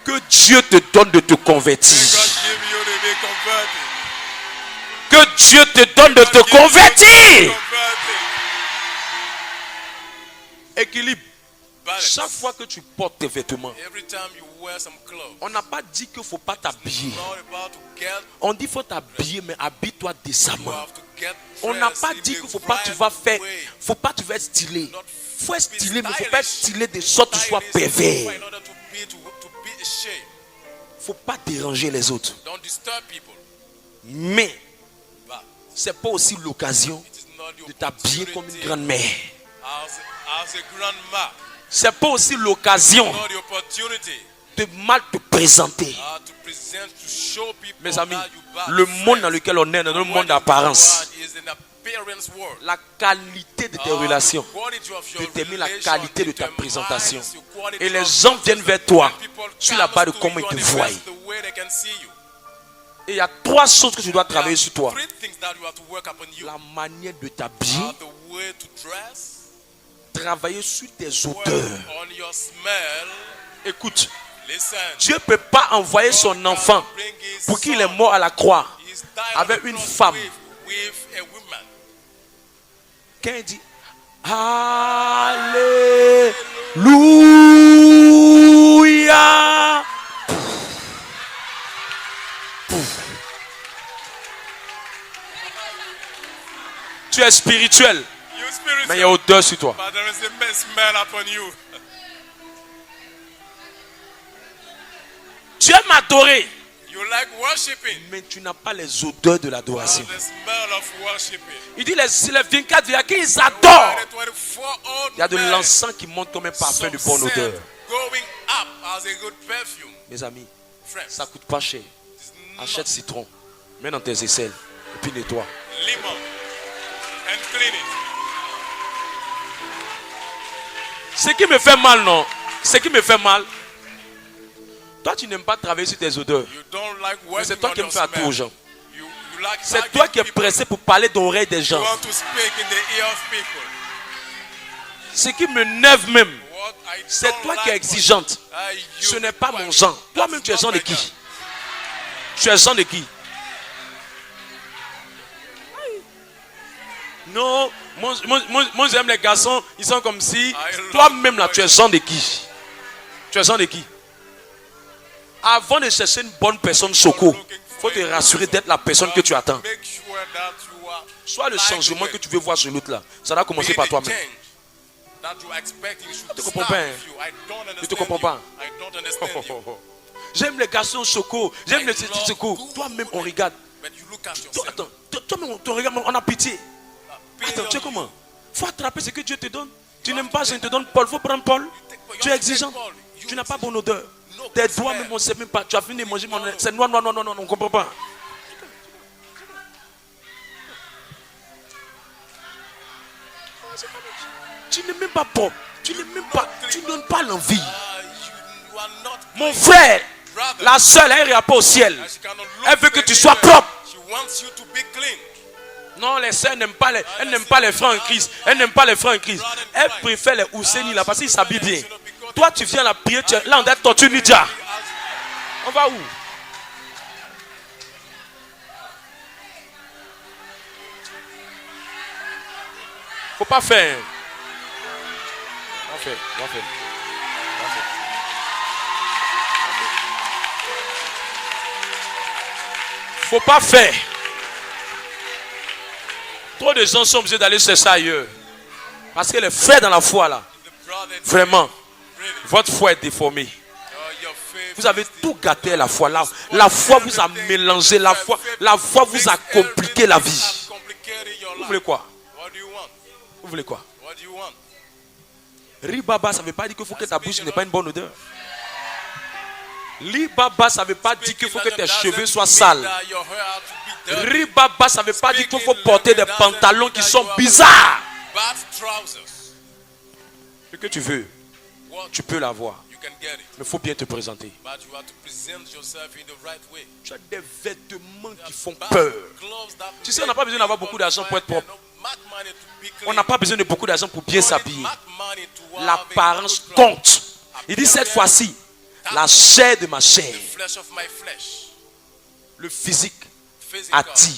Que Dieu te donne de te convertir. Que Dieu te donne de te convertir. Équilibre. Chaque fois que tu portes tes vêtements, on n'a pas dit qu'il ne faut pas t'habiller. On dit qu'il faut t'habiller, mais habille-toi décemment. On n'a pas dit qu'il ne faut pas faut pas tu vas être stylé. Il faut être stylé, mais il ne faut pas être stylé de sorte que tu sois pervers. Il ne faut pas déranger les autres. Mais ce n'est pas aussi l'occasion de t'habiller comme une grand-mère. Ce n'est pas aussi l'occasion de mal te présenter. Mes amis, le monde dans lequel on est, dans le monde d'apparence, la qualité de tes relations détermine la qualité de ta présentation. Et les gens viennent vers toi sur la base de comment ils te voient. Et il y a 3 choses que tu dois travailler sur toi. La manière de t'habiller, travailler sur tes odeurs. Écoute, Dieu ne peut pas envoyer son enfant pour qu'il est mort à la croix avec une femme. Quand il dit Alléluia, tu es spirituel, mais il y a odeur sur toi. Tu aimes adorer, mais tu n'as pas les odeurs de l'adoration. Il dit les 24 qui ils adorent. Il y a de l'encens qui monte comme un parfum de bonne odeur. Mes amis, ça ne coûte pas cher. Achète citron, mets dans tes aisselles et puis nettoie. Ce qui me fait mal, non? Ce qui me fait mal, toi tu n'aimes pas travailler sur tes odeurs. Mais c'est toi qui aimes faire tout aux gens. C'est toi qui es pressé pour parler d'oreilles des gens. Ce qui me nerve même, c'est toi qui es exigeante. Ce n'est pas mon genre. Toi-même tu es genre de qui? Tu es genre de qui? Non, moi j'aime les garçons, ils sont comme si. Toi-même là, tu es genre de qui? Tu es genre de qui? Avant de chercher une bonne personne, Soko, il faut te rassurer d'être la personne que tu attends. Sois le changement que tu veux voir sur l'autre là. Ça doit commencer par toi-même. Je ne te comprends pas. Je ne te comprends pas. J'aime les garçons Soko. J'aime les petits Soko. Toi-même, on regarde. Attends, toi-même, on regarde, on a pitié. Attends, tu sais comment? Il faut attraper ce que Dieu te donne. Tu n'aimes pas, je ne te donne Paul. Il faut prendre Paul. Tu es exigeant. Tu n'as pas bonne odeur. Tes doigts même, on ne sait même pas. Tu as fini de manger, c'est noir, non, on ne comprend pas. Tu n'es même pas propre. Tu n'es même pas. Tu ne donnes pas l'envie. Mon frère, la seule, elle n'ira pas au ciel. Elle veut que tu sois propre. Non, les sœurs n'aiment pas les frères en Christ. Elles n'aiment pas les frères en Christ. Elles préfèrent les Ousséni là parce qu'ils s'habillent bien. Toi, tu viens à la prière, là, on a torture Nidia. On va où? Faut pas faire. On va faire. Faut pas faire. Trop de gens sont obligés d'aller chercher ça ailleurs. Parce que les frères dans la foi là, vraiment, votre foi est déformée. Vous avez tout gâté la foi. La foi vous a mélangé. La foi vous a compliqué la vie. Vous voulez quoi? Vous voulez quoi? Ribaba, ça ne veut pas dire qu'il faut que ta bouche n'ait pas une bonne odeur. Ribaba, ça ne veut pas dire qu'il faut que tes cheveux soient sales. Ribaba, ça ne veut pas dire qu'il faut porter des pantalons qui sont bizarres. Ce que tu veux, tu peux l'avoir. Mais il faut bien te présenter. Tu as des vêtements qui font peur. Tu sais, on n'a pas besoin d'avoir beaucoup d'argent pour être propre. On n'a pas besoin de beaucoup d'argent pour bien s'habiller. L'apparence compte. Il dit cette fois-ci, la chair de ma chair, le physique attire,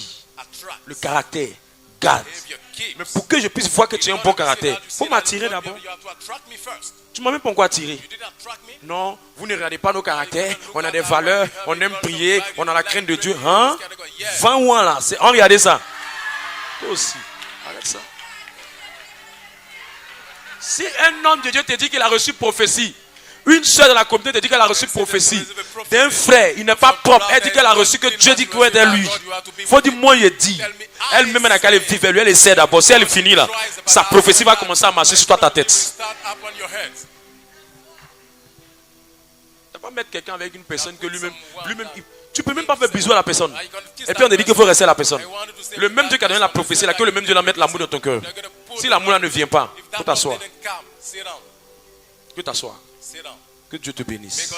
le caractère garde. Mais pour que je puisse voir que tu as un bon caractère, il faut m'attirer d'abord. Tu m'as même pas encore attiré. Non, vous ne regardez pas nos caractères. On a des valeurs, on aime prier, on a la crainte de Dieu. Hein? 20 ans là, on regardez ça. Toi aussi, arrête ça. Si un homme de Dieu te dit qu'il a reçu prophétie, une soeur de la communauté te dit qu'elle a reçu prophétie, d'un frère, il n'est pas propre, elle dit qu'elle a reçu que Dieu dit qu'il est lui. Il faut dire, moi, il dit. Elle-même, elle n'a qu'à vivre, elle essaie d'abord. Si elle finit là, sa prophétie va commencer à marcher sur toi, ta tête. Tu ne peux pas mettre quelqu'un avec une personne que lui-même, tu ne peux même pas faire bisou à la personne. Et puis on te dit qu'il faut rester à la personne. Le même Dieu qui a donné la prophétie, là, que le même Dieu va mettre l'amour dans ton cœur. Si l'amour là ne vient pas, il faut t'asseoir. Que t'asseoir. Que Dieu te bénisse.